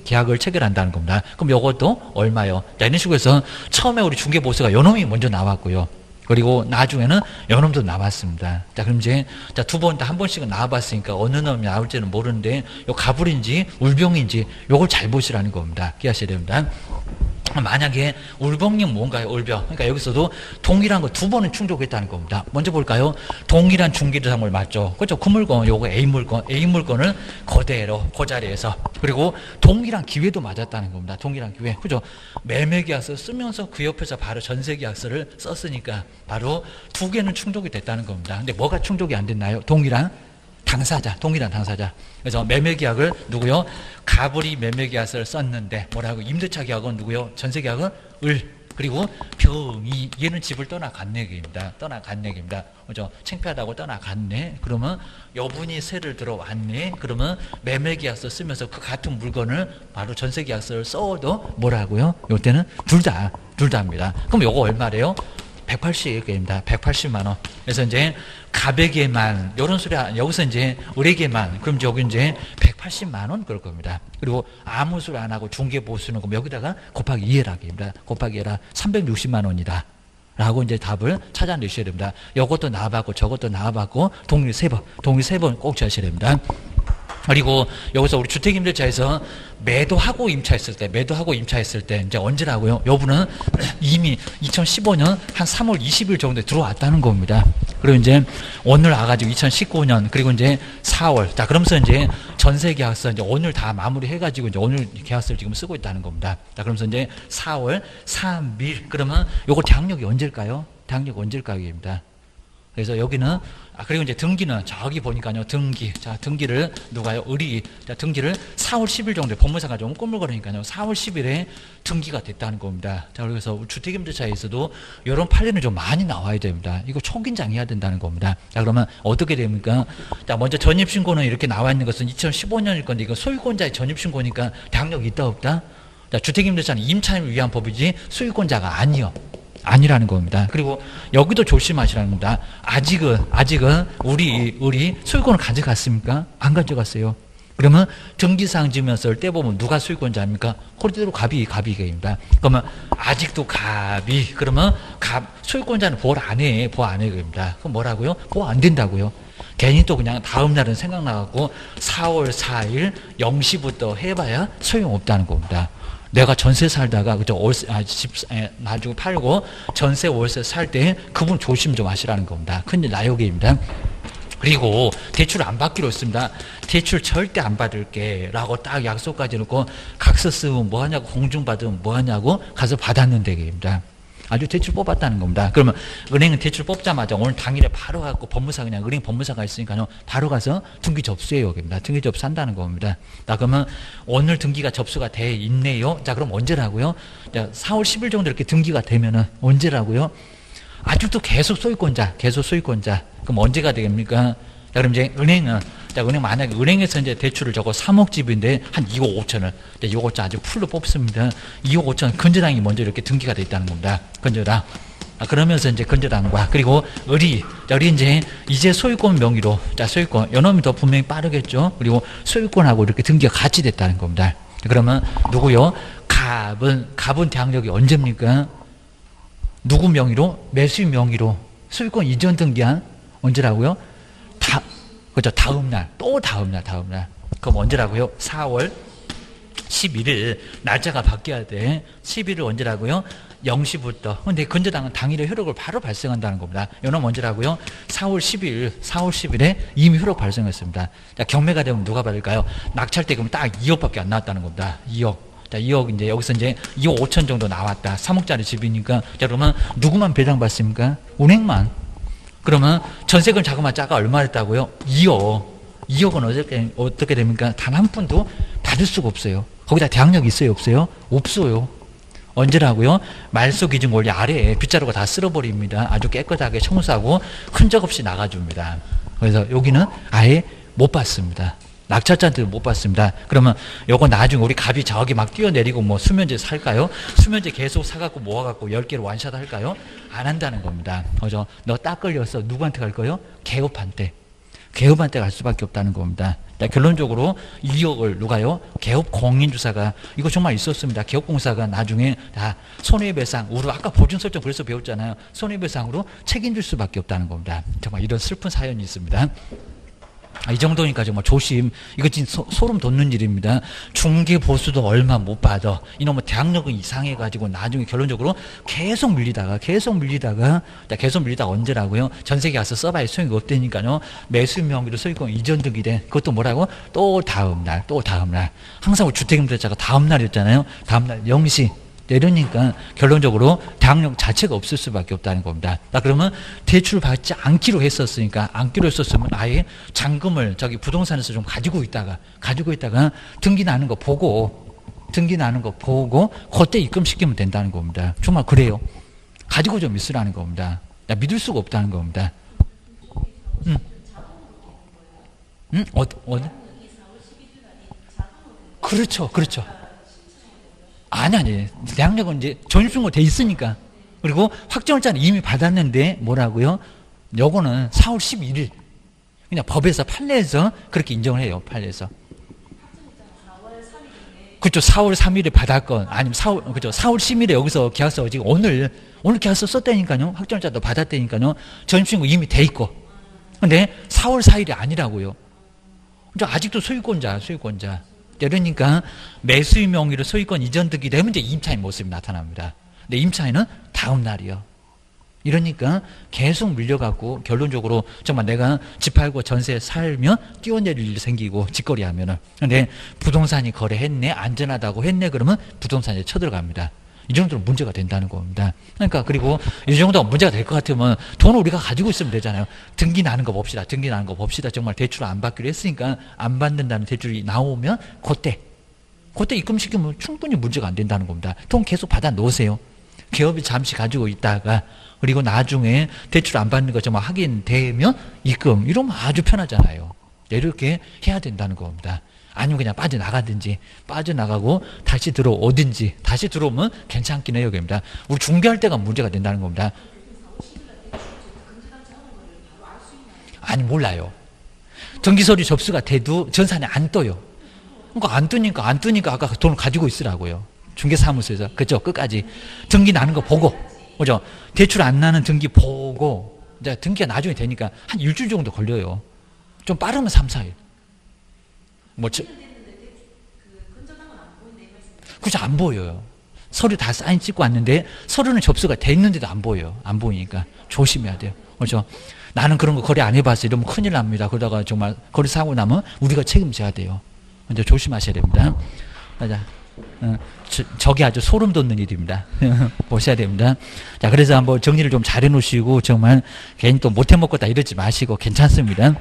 [SPEAKER 1] 계약을 체결한다는 겁니다. 그럼 요것도 얼마요? 자, 이런 식으로 해서 처음에 우리 중개보수가 요놈이 먼저 나왔고요. 그리고 나중에는 요놈도 나왔습니다. 자, 그럼 이제 두 번 다 한 번씩은 나와봤으니까 어느 놈이 나올지는 모르는데 요 가불인지 울병인지 요걸 잘 보시라는 겁니다. 기하셔야 됩니다. 만약에 울병님 뭔가요? 울병. 그러니까 여기서도 동일한 거 두 번은 충족했다는 겁니다. 먼저 볼까요? 동일한 중개대상물 맞죠? 그렇죠? 그 물건, 요거 A 물건을 그대로 그 자리에서 그리고 동일한 기회도 맞았다는 겁니다. 동일한 기회. 그죠? 매매계약서 쓰면서 그 옆에서 바로 전세계약서를 썼으니까 바로 두 개는 충족이 됐다는 겁니다. 근데 뭐가 충족이 안 됐나요? 동일한 당사자. 그래서 매매계약을 누구요? 가불이 매매계약서를 썼는데 뭐라고? 임대차 계약은 누구요? 전세계약은 을. 그리고 병이 얘는 집을 떠나간 얘기입니다. 그죠? 창피하다고 떠나갔네. 그러면 여분이 세를 들어왔네. 그러면 매매계약서 쓰면서 그 같은 물건을 바로 전세계약서를 써도 뭐라고요? 요때는 둘 다 합니다. 그럼 요거 얼마래요? 180개입니다. 180만 원. 그래서 이제 갑에게만 요런 소리 여기서 이제 을에게만 그럼 여기 이제 180만 원 그럴 겁니다. 그리고 아무 소리 안 하고 중개 보수는 그럼 여기다가 곱하기 2해라입니다. 곱하기 2해라 360만 원이다. 라고 이제 답을 찾아내셔야 됩니다. 요것도 나와봤고 저것도 나와봤고 동일 세 번 꼭 하셔야 됩니다. 그리고 여기서 우리 주택임대차에서 매도하고 임차했을 때 이제 언제라고요? 여부는 이미 2015년 한 3월 20일 정도에 들어왔다는 겁니다. 그리고 이제 오늘 와가지고 2019년 그리고 이제 4월 자 그러면서 이제 전세계약서 이제 오늘 다 마무리해가지고 이제 오늘 계약서를 지금 쓰고 있다는 겁니다. 자 그러면서 이제 4월 3일 그러면 요거 대항력이 언제일까요? 입니다. 그래서 여기는 그리고 이제 등기는 저기 보니까요 등기를 누가요? 을이 등기를 4월 10일 정도에 법무사가 좀 꾸물거리니까요 4월 10일에 등기가 됐다는 겁니다. 자 그래서 주택임대차에서도 이런 판례는 좀 많이 나와야 됩니다. 이거 초긴장해야 된다는 겁니다. 자 그러면 어떻게 됩니까? 자 먼저 전입신고는 이렇게 나와 있는 것은 2015년일 건데 이거 소유권자의 전입신고니까 대항력이 있다 없다? 자 주택임대차는 임차인을 위한 법이지 소유권자가 아니라는 겁니다. 그리고 여기도 조심하시라는 겁니다. 아직은 우리 소유권을 가져갔습니까? 안 가져갔어요. 그러면 등기상 지면서 때 보면 누가 소유권자입니까? 그대로 갑이입니다. 그러면 아직도 갑이 그러면 소유권자는 보호 안 해. 입니다. 그럼 뭐라고요? 보호 안 된다고요. 괜히 또 그냥 다음 날은 생각나갖고 4월 4일 0시부터 해봐야 소용없다는 겁니다. 내가 전세 살다가 그죠 집 놔주고 팔고 전세 월세 살 때 그분 조심 좀 하시라는 겁니다. 큰일 나요기입니다. 그리고 대출 안 받기로 했습니다. 대출 절대 안 받을게 라고 딱 약속까지 놓고 각서 쓰면 뭐하냐고 공증받으면 뭐하냐고 가서 받았는데 입니다. 아주 대출 뽑았다는 겁니다. 그러면 은행은 대출 뽑자마자 오늘 당일에 바로 가고 법무사 그냥 은행 법무사가 있으니까요. 바로 가서 등기 접수해요. 등기 접수한다는 겁니다. 자, 그러면 오늘 등기가 접수가 돼 있네요. 자, 그럼 언제라고요? 자, 4월 10일 정도 이렇게 등기가 되면은 언제라고요? 아직도 계속 소유권자. 그럼 언제가 되겠습니까? 자, 그럼 이제 은행은 은행 만약에 은행에서 이제 대출을 저거 3억 집인데 한 2억 5천을 2억 5천 아주 풀로 뽑습니다. 2억 5천 건저당이 먼저 이렇게 등기가 돼 있다는 겁니다. 건저당. 그러면서 이제 건저당과 그리고 을이 이제 소유권 명의로 소유권 요놈이 더 분명히 빠르겠죠. 그리고 소유권하고 이렇게 등기가 같이 됐다는 겁니다. 그러면 누구요? 갑은 대항력이 언제입니까? 누구 명의로? 매수인 명의로 소유권 이전 등기한 언제라고요? 그죠. 다음 날. 그럼 언제라고요? 4월 11일 날짜가 바뀌어야 돼. 11일 언제라고요? 0시부터. 근데 근저당은 당일에 효력을 바로 발생한다는 겁니다. 요놈 언제라고요? 4월 10일에 이미 효력 발생했습니다. 자, 경매가 되면 누가 받을까요? 낙찰대금은 딱 2억밖에 안 나왔다는 겁니다. 2억. 자, 2억 이제 여기서 이제 2억 5천 정도 나왔다. 3억짜리 집이니까. 자, 그러면 누구만 배당받습니까? 은행만. 그러면 전세금 자금만 짜가 얼마 됐다고요? 2억. 2억은 어떻게 됩니까? 단 한 푼도 받을 수가 없어요. 거기다 대항력 있어요? 없어요? 없어요. 언제라고요? 말소 기준 원리 아래에 빗자루가 다 쓸어버립니다. 아주 깨끗하게 청소하고 흔적 없이 나가줍니다. 그래서 여기는 아예 못 받습니다. 낙찰자한테도 못 받습니다. 그러면 요거 나중에 우리 갑이 저기 막 뛰어내리고 뭐 수면제 살까요? 수면제 계속 사갖고 모아갖고 10개를 완샷 할까요? 안 한다는 겁니다. 그죠? 너 딱 걸렸어. 누구한테 갈 거요? 개업한테. 개업한테 갈 수밖에 없다는 겁니다. 결론적으로 2억을 누가요? 개업 공인주사가 이거 정말 있었습니다. 개업공사가 나중에 다 손해배상, 우리 아까 보증 설정 그래서 배웠잖아요. 손해배상으로 책임질 수밖에 없다는 겁니다. 정말 이런 슬픈 사연이 있습니다. 이 정도니까 정말 조심. 이거 진짜 소름 돋는 일입니다. 중개보수도 얼마 못 받아. 이놈의 대항력은 이상해가지고 나중에 결론적으로 계속 밀리다가 언제라고요? 전세계 가서 써봐야 소용이 없다니까요. 매수 명의로 소유권 이전 등기 된 그것도 뭐라고? 또 다음날. 항상 주택임대차가 다음날이었잖아요. 다음날 0시. 이러니까 결론적으로 대항력 자체가 없을 수밖에 없다는 겁니다. 그러면 대출 받지 않기로 했었으면 아예 잔금을 저기 부동산에서 좀 가지고 있다가 등기 나는 거 보고 그때 입금시키면 된다는 겁니다. 정말 그래요. 가지고 좀 있으라는 겁니다. 믿을 수가 없다는 겁니다. 그렇죠. 아니. 대항력은 이제 전입신고 돼 있으니까. 그리고 확정일자는 이미 받았는데 뭐라고요? 요거는 4월 11일. 그냥 법에서 판례에서 그렇게 인정을 해요. 판례에서. 그렇죠. 4월 3일에 받았건 아니면 4월 10일에 여기서 계약서 지금 오늘 계약서 썼다니까요. 확정일자도 받았다니까요. 전입신고 이미 돼 있고. 근데 4월 4일이 아니라고요. 아직도 소유권자. 그러니까 매수인 명의로 소유권 이전 등기 되면 이제 임차인 모습이 나타납니다. 근데 임차인은 다음 날이요. 이러니까 계속 밀려갖고 결론적으로 정말 내가 집 팔고 전세 살면 뛰어내릴 일 생기고 직거래 하면은. 근데 부동산이 거래했네, 안전하다고 했네, 그러면 부동산에 쳐들어갑니다. 이 정도로 문제가 된다는 겁니다. 그러니까 그리고 이 정도가 문제가 될 것 같으면 돈을 우리가 가지고 있으면 되잖아요. 등기 나는 거 봅시다. 정말 대출을 안 받기로 했으니까 안 받는다는 대출이 나오면 그때 입금시키면 충분히 문제가 안 된다는 겁니다. 돈 계속 받아 놓으세요. 기업이 잠시 가지고 있다가 그리고 나중에 대출 안 받는 거 정말 확인되면 입금 이러면 아주 편하잖아요. 이렇게 해야 된다는 겁니다. 아니면 그냥 빠져나가고 다시 들어오든지. 다시 들어오면 괜찮긴 해요. 겁니다. 우리 중개할 때가 문제가 된다는 겁니다. 아니 몰라요. 등기서류 접수가 돼도 전산에 안 떠요. 그러니까 안 뜨니까 아까 돈을 가지고 있으라고요. 중개사무소에서. 그죠? 끝까지 등기 나는 거 보고, 그죠? 대출 안 나는 등기 보고, 이제 등기가 나중에 되니까 한 일주일 정도 걸려요. 좀 빠르면 3, 4일. 그죠? 안 보여요. 서류 다 사인 찍고 왔는데 서류는 접수가 돼 있는데도 안 보여요. 안 보이니까 조심해야 돼요. 그렇죠? 나는 그런 거 거래 안 해봤어. 이러면 큰일 납니다. 그러다가 정말 거래 사고 나면 우리가 책임져야 돼요. 먼저 조심하셔야 됩니다. 맞아. 저게 아주 소름 돋는 일입니다. 보셔야 됩니다. 자, 그래서 한번 정리를 좀 잘 해놓으시고 정말 괜히 또 못해 먹겠다 이러지 마시고 괜찮습니다.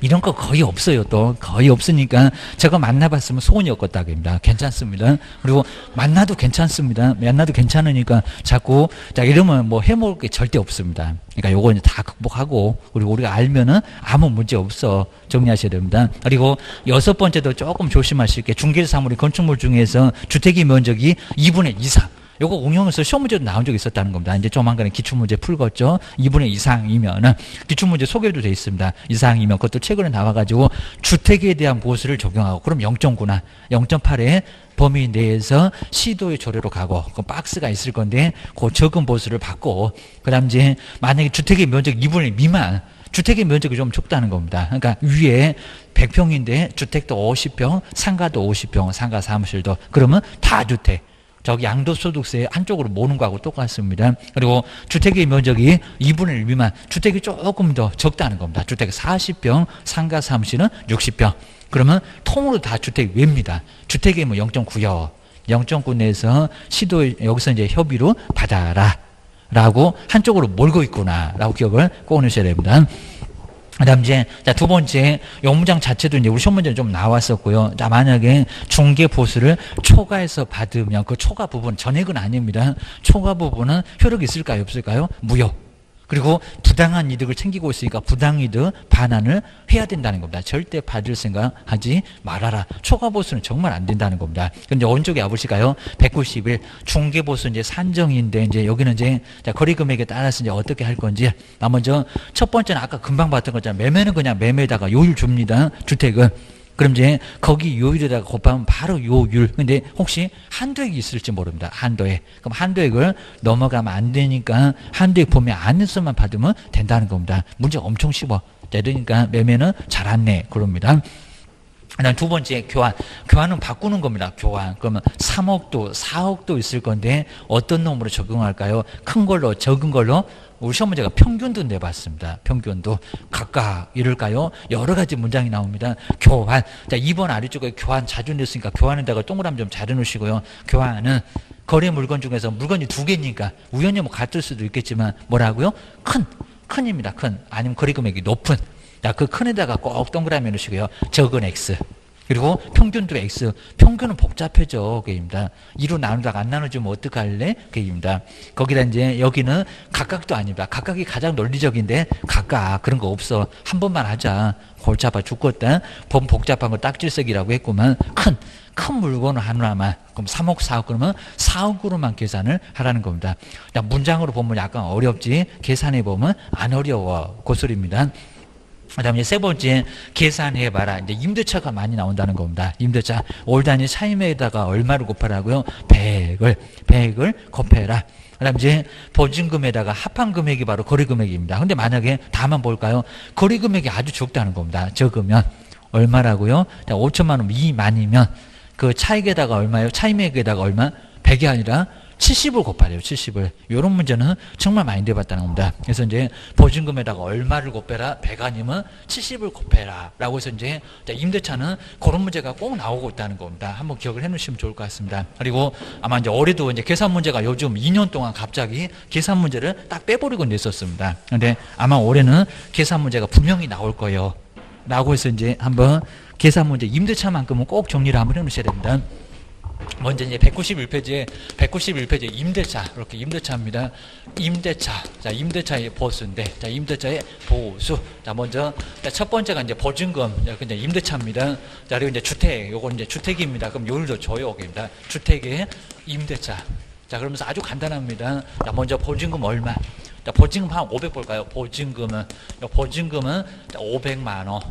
[SPEAKER 1] 이런 거 거의 없어요. 또 거의 없으니까 저거 만나봤으면 소원이었겠다 그럽니다. 괜찮습니다. 그리고 만나도 괜찮습니다. 만나도 괜찮으니까 자꾸 자 이러면 뭐 해먹을 게 절대 없습니다. 그러니까 요거 이제 다 극복하고 그리고 우리가 알면은 아무 문제 없어 정리하셔야 됩니다. 그리고 6번째도 조금 조심하실 게 중개사물이 건축물 중에서 주택의 면적이 2분의 2 이상. 요거 응용해서 시험 문제도 나온 적이 있었다는 겁니다. 이제 조만간에 기출문제 풀겠죠. 2분의 2 이상이면은 기출문제 소개도 돼 있습니다. 이상이면 그것도 최근에 나와가지고 주택에 대한 보수를 적용하고 그럼 0.9나 0.8의 범위 내에서 시도의 조례로 가고 그 박스가 있을 건데 그 적은 보수를 받고 그다음 이제 만약에 주택의 면적 2분의 1 미만 주택의 면적이 좀 적다는 겁니다. 그러니까 위에 100평인데 주택도 50평, 상가도 50평, 상가 사무실도 그러면 다주택. 저기 양도소득세 한쪽으로 모는 거하고 똑같습니다. 그리고 주택의 면적이 2분의 1 미만, 주택이 조금 더 적다는 겁니다. 주택 40평, 상가 사무실은 60평. 그러면 통으로 다 주택 외입니다. 주택이 뭐 0.9요. 0.9 내에서 시도 여기서 이제 협의로 받아라. 라고 한쪽으로 몰고 있구나. 라고 기억을 꼭 넣으셔야 됩니다. 그 다음 이제, 자, 두 번째, 요 문장 자체도 이제 우리 시험 문제는 좀 나왔었고요. 자, 만약에 중개 보수를 초과해서 받으면 그 초과 부분, 전액은 아닙니다. 초과 부분은 효력이 있을까요? 없을까요? 무효. 그리고 부당한 이득을 챙기고 있으니까 부당이득 반환을 해야 된다는 겁니다. 절대 받을 생각하지 말아라. 초과보수는 정말 안 된다는 겁니다. 근데 오른쪽에 와보실까요? 191 중개보수 이제 산정인데 이제 여기는 이제 자, 거래금액에 따라서 이제 어떻게 할 건지. 먼저 첫 번째는 아까 금방 봤던 거잖아요. 매매는 그냥 매매에다가 요율 줍니다. 주택은. 그럼 이제 거기 요율에다가 곱하면 바로 요율. 근데 혹시 한도액이 있을지 모릅니다. 한도액. 그럼 한도액을 넘어가면 안 되니까 한도액 범위 안에서만 받으면 된다는 겁니다. 문제 엄청 쉬워. 그러니까 매매는 잘 안내 그럽니다. 그다음 두 번째 교환. 교환은 바꾸는 겁니다. 교환. 그러면 3억도 4억도 있을 건데 어떤 놈으로 적용할까요? 큰 걸로 적은 걸로. 우리 시험 문제가 평균도 내봤습니다. 평균도 각각 이럴까요? 여러 가지 문장이 나옵니다. 교환. 자, 2번 아래쪽에 교환 자주 냈으니까 교환에다가 동그라미 좀 잘 해놓으시고요. 교환은 거래 물건 중에서 물건이 두 개니까 우연히 뭐 같을 수도 있겠지만 뭐라고요? 큰입니다. 큰. 아니면 거래 금액이 높은. 자, 그 큰에다가 꼭 동그라미 해놓으시고요. 적은 X. 그리고 평균도 X. 평균은 복잡해져. 그입니다. 2로 나누다가 안 나눠주면 어떡할래? 그입니다. 거기다 이제 여기는 각각도 아닙니다. 각각이 가장 논리적인데 각각 그런 거 없어. 한 번만 하자. 골치 아파 죽겠다. 범 복잡한 거 딱질색이라고 했구만. 큰 물건을 하나만. 그럼 3억, 4억 그러면 4억으로만 계산을 하라는 겁니다. 자, 문장으로 보면 약간 어렵지. 계산해 보면 안 어려워. 그 소리입니다. 그 다음에 세 번째, 계산해봐라. 이제 임대차가 많이 나온다는 겁니다. 임대차. 올 단위 차임에다가 얼마를 곱하라고요? 100을 곱해라. 그 다음 이제 보증금에다가 합한 금액이 바로 거래금액입니다. 근데 만약에 다만 볼까요? 거래금액이 아주 적다는 겁니다. 적으면. 얼마라고요? 5천만 원 미만이면 그 차익에다가 얼마요? 차임액에다가 얼마? 100이 아니라 70을 곱하래요. 70을. 이런 문제는 정말 많이 내봤다는 겁니다. 그래서 이제 보증금에다가 얼마를 곱해라? 100 아니면 70을 곱해라. 라고 해서 이제 임대차는 그런 문제가 꼭 나오고 있다는 겁니다. 한번 기억을 해 놓으시면 좋을 것 같습니다. 그리고 아마 이제 올해도 이제 계산 문제가 요즘 2년 동안 갑자기 계산 문제를 딱 빼버리고 냈었습니다. 근데 아마 올해는 계산 문제가 분명히 나올 거예요. 라고 해서 이제 한번 계산 문제 임대차만큼은 꼭 정리를 한번 해 놓으셔야 됩니다. 먼저 이제 191페이지에 임대차, 이렇게 임대차입니다. 임대차. 자, 임대차의 보수인데, 자, 임대차의 보수. 자, 먼저, 자, 첫 번째가 이제 보증금, 이제 임대차입니다. 자, 그리고 이제 주택, 요건 이제 주택입니다. 그럼 요일도 조역입니다. 주택의 임대차. 자, 그러면서 아주 간단합니다. 자, 먼저 보증금 얼마? 자, 보증금 한 500 볼까요? 보증금은 500만 원.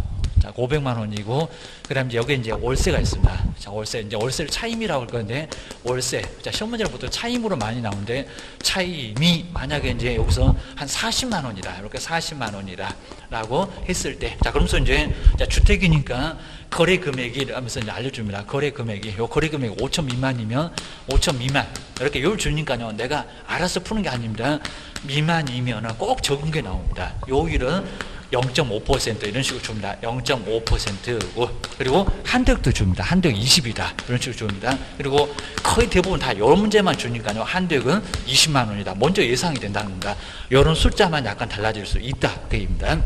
[SPEAKER 1] 자, 500만 원이고, 그 다음 이제 여기 이제 월세가 있습니다. 자, 월세, 이제 월세를 차임이라고 할 건데, 월세. 자, 시험 문제는 보통 차임으로 많이 나오는데, 차임이 만약에 이제 여기서 한 40만 원이다. 이렇게 40만 원이다. 라고 했을 때, 자, 그러면서 이제, 자, 주택이니까 거래 금액이 하면서 이제 알려줍니다. 거래 금액이, 요 거래 금액이 5천 미만이면 5천 미만. 이렇게 요를 주니까요. 내가 알아서 푸는 게 아닙니다. 미만이면 꼭 적은 게 나옵니다. 요일은 0.5% 이런 식으로 줍니다. 0.5%고 그리고 한도액도 줍니다. 한도액 20이다. 이런 식으로 줍니다. 그리고 거의 대부분 다 이런 문제만 주니까요. 한도액은 20만 원이다. 먼저 예상이 된다는 겁니다. 이런 숫자만 약간 달라질 수 있다. 그입니다.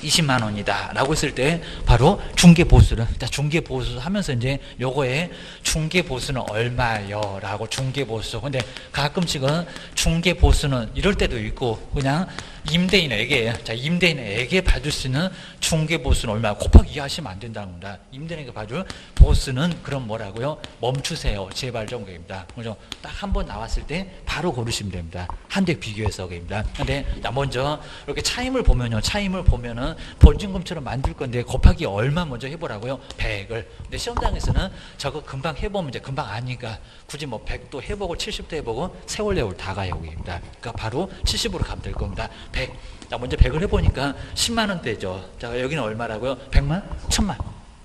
[SPEAKER 1] 20만 원이다 라고 했을 때 바로 중개보수를 중개보수 하면서 이제 요거에 중개보수는 얼마요 라고 중개보수. 근데 가끔씩은 중개보수는 이럴 때도 있고 그냥 임대인에게 받을 수 있는 중개보수는 얼마 곱하기 2 하시면 안 된다는 겁니다. 임대인에게 받을 보수는 그럼 뭐라고요? 멈추세요 제발 정도입니다. 그죠? 딱 한 번 나왔을 때 바로 고르시면 됩니다. 한대 비교해서 입니다. 근데 먼저 이렇게 차임을 보면요. 차임을 보면은 보증금처럼 만들 건데 곱하기 얼마 먼저 해보라고요? 100을. 근데 시험장에서는 저거 금방 해보면 이제 금방 아니까 굳이 뭐 100도 해보고 70도 해보고 세월 다 가요. 나오게입니다. 그러니까 바로 70으로 가면 될 겁니다. 100. 자, 먼저 100을 해보니까 10만 원대죠. 자, 여기는 얼마라고요? 100만? 1000만.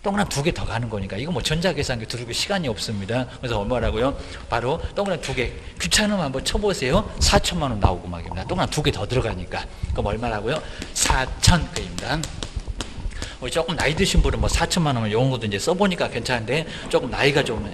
[SPEAKER 1] 동그라미 2개 더 가는 거니까 이거 뭐 전자계산기 두르고 시간이 없습니다. 그래서 얼마라고요? 바로 동그라미 2개. 귀찮으면 한번 쳐보세요. 4천만 원 나오고 막입니다. 동그라미 2개 더 들어가니까. 그럼 얼마라고요? 4,000개입니다. 조금 나이 드신 분은 뭐 4천만 원을 이런 것도 이제 써보니까 괜찮은데 조금 나이가 좀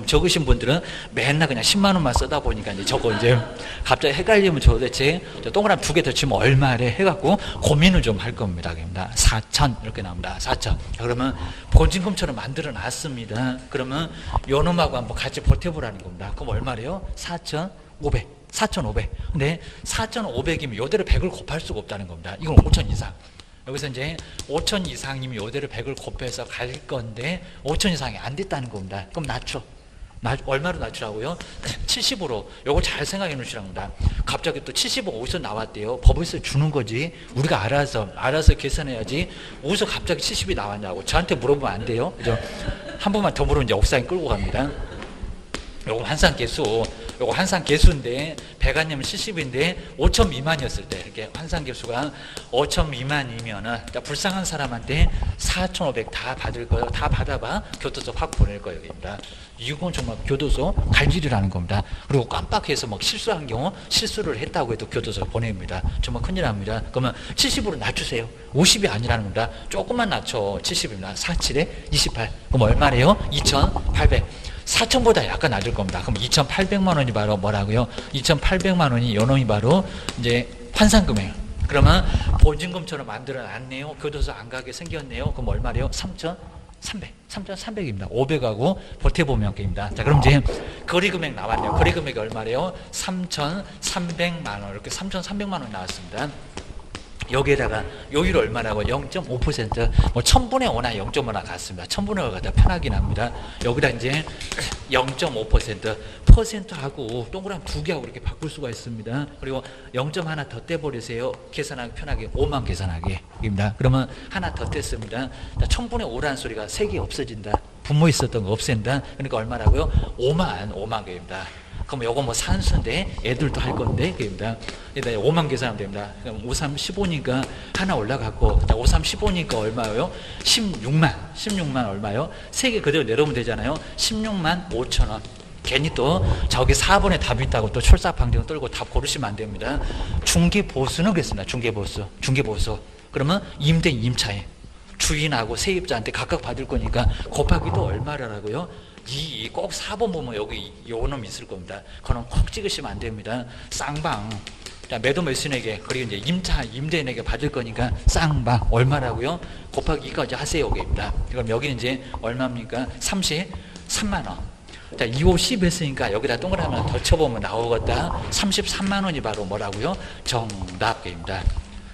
[SPEAKER 1] 적으신 분들은 맨날 그냥 10만 원만 쓰다 보니까 이제 저거 이제 갑자기 헷갈리면 도대체 동그라미 2개 더 치면 얼마래 해갖고 고민을 좀 할 겁니다. 4천 이렇게 나옵니다. 4천. 그러면 보증금처럼 만들어 놨습니다. 그러면 요놈하고 한번 같이 버텨보라는 겁니다. 그럼 얼마래요? 4,500. 4,500. 근데 4,500이면 요대로 100을 곱할 수가 없다는 겁니다. 이건 5천 이상. 여기서 이제 5천 이상이면 요대로 100을 곱해서 갈 건데 5천 이상이 안 됐다는 겁니다. 그럼 낮춰. 얼마로 낮추라고요? 70으로. 요거 잘 생각해 놓으시라는 겁니다. 갑자기 또 70억 어디서 나왔대요? 법에서 주는 거지. 우리가 알아서 계산해야지. 어디서 갑자기 70이 나왔냐고. 저한테 물어보면 안 돼요. 그죠? 한 번만 더 물으면 이제 옥상에 끌고 갑니다. 요거 환산 계수인데 100 아니면 70인데 5천 미만이었을 때 이렇게 환산 계수가 5천 미만이면은 불쌍한 사람한테 4,500 다 받을 거예요. 다 받아봐 교도소 확 보낼 거예요. 입니다. 이건 정말 교도소 갈질이라는 겁니다. 그리고 깜빡해서 막 실수한 경우 실수를 했다고 해도 교도소 보냅니다. 정말 큰일 납니다. 그러면 70으로 낮추세요. 50이 아니라는 겁니다. 조금만 낮춰. 70입니다. 47에 28. 그럼 얼마래요? 2,800. 4천보다 약간 낮을 겁니다. 그럼 2,800만 원이 바로 뭐라고요? 2,800만 원이 요놈이 바로 이제 환산금이에요. 그러면 보증금처럼 만들어 놨네요. 교도소 안 가게 생겼네요. 그럼 얼마래요? 3,300입니다. 500하고 보태보면 게입니다. 자, 그럼 이제 거래금액 나왔네요. 거래금액이 얼마래요? 3,300만 원. 이렇게 3,300만 원 나왔습니다. 여기에다가 요율 얼마라고? 0.5%. 뭐 1000분의 5나 0.5나 같습니다. 1000분의 5가 더 편하긴 합니다. 여기다 이제 0.5% 퍼센트하고 동그라미 2개하고 이렇게 바꿀 수가 있습니다. 그리고 0.1 더 떼버리세요. 계산하기 편하게 5만 계산하기 입니다. 그러면 하나 더 뗐습니다. 1000분의 5라는 소리가 3개 없어진다. 분모 있었던 거 없앤다. 그러니까 얼마라고요? 5만 개입니다. 그럼 요거 뭐 산수인데 애들도 할 건데 그입니다. 5만 계산하면 됩니다. 그럼 5, 3, 15니까 하나 올라갔고 5, 3, 15니까 얼마예요? 16만 얼마요? 3개 그대로 내려오면 되잖아요. 16만 5천 원. 괜히 또 저기 4번에 답이 있다고 또 철사방정 떨고 답 고르시면 안 됩니다. 중개보수는 그랬습니다. 중개보수. 그러면 임대 임차인 주인하고 세입자한테 각각 받을 거니까 곱하기 또 얼마라고요? 꼭 4번 보면 여기 요놈 있을 겁니다. 그건 콕 찍으시면 안 됩니다. 쌍방. 자, 매도 매수인에게 그리고 이제 임대인에게 받을 거니까 쌍방 얼마라고요? 곱하기 2까지 하세요. 여기입니다. 그럼 여기는 이제 얼마입니까? 33만 원. 자, 2, 5, 10 했으니까 여기다 동그라미 하나 더 쳐보면 나오겠다. 33만 원이 바로 뭐라고요? 정답입니다.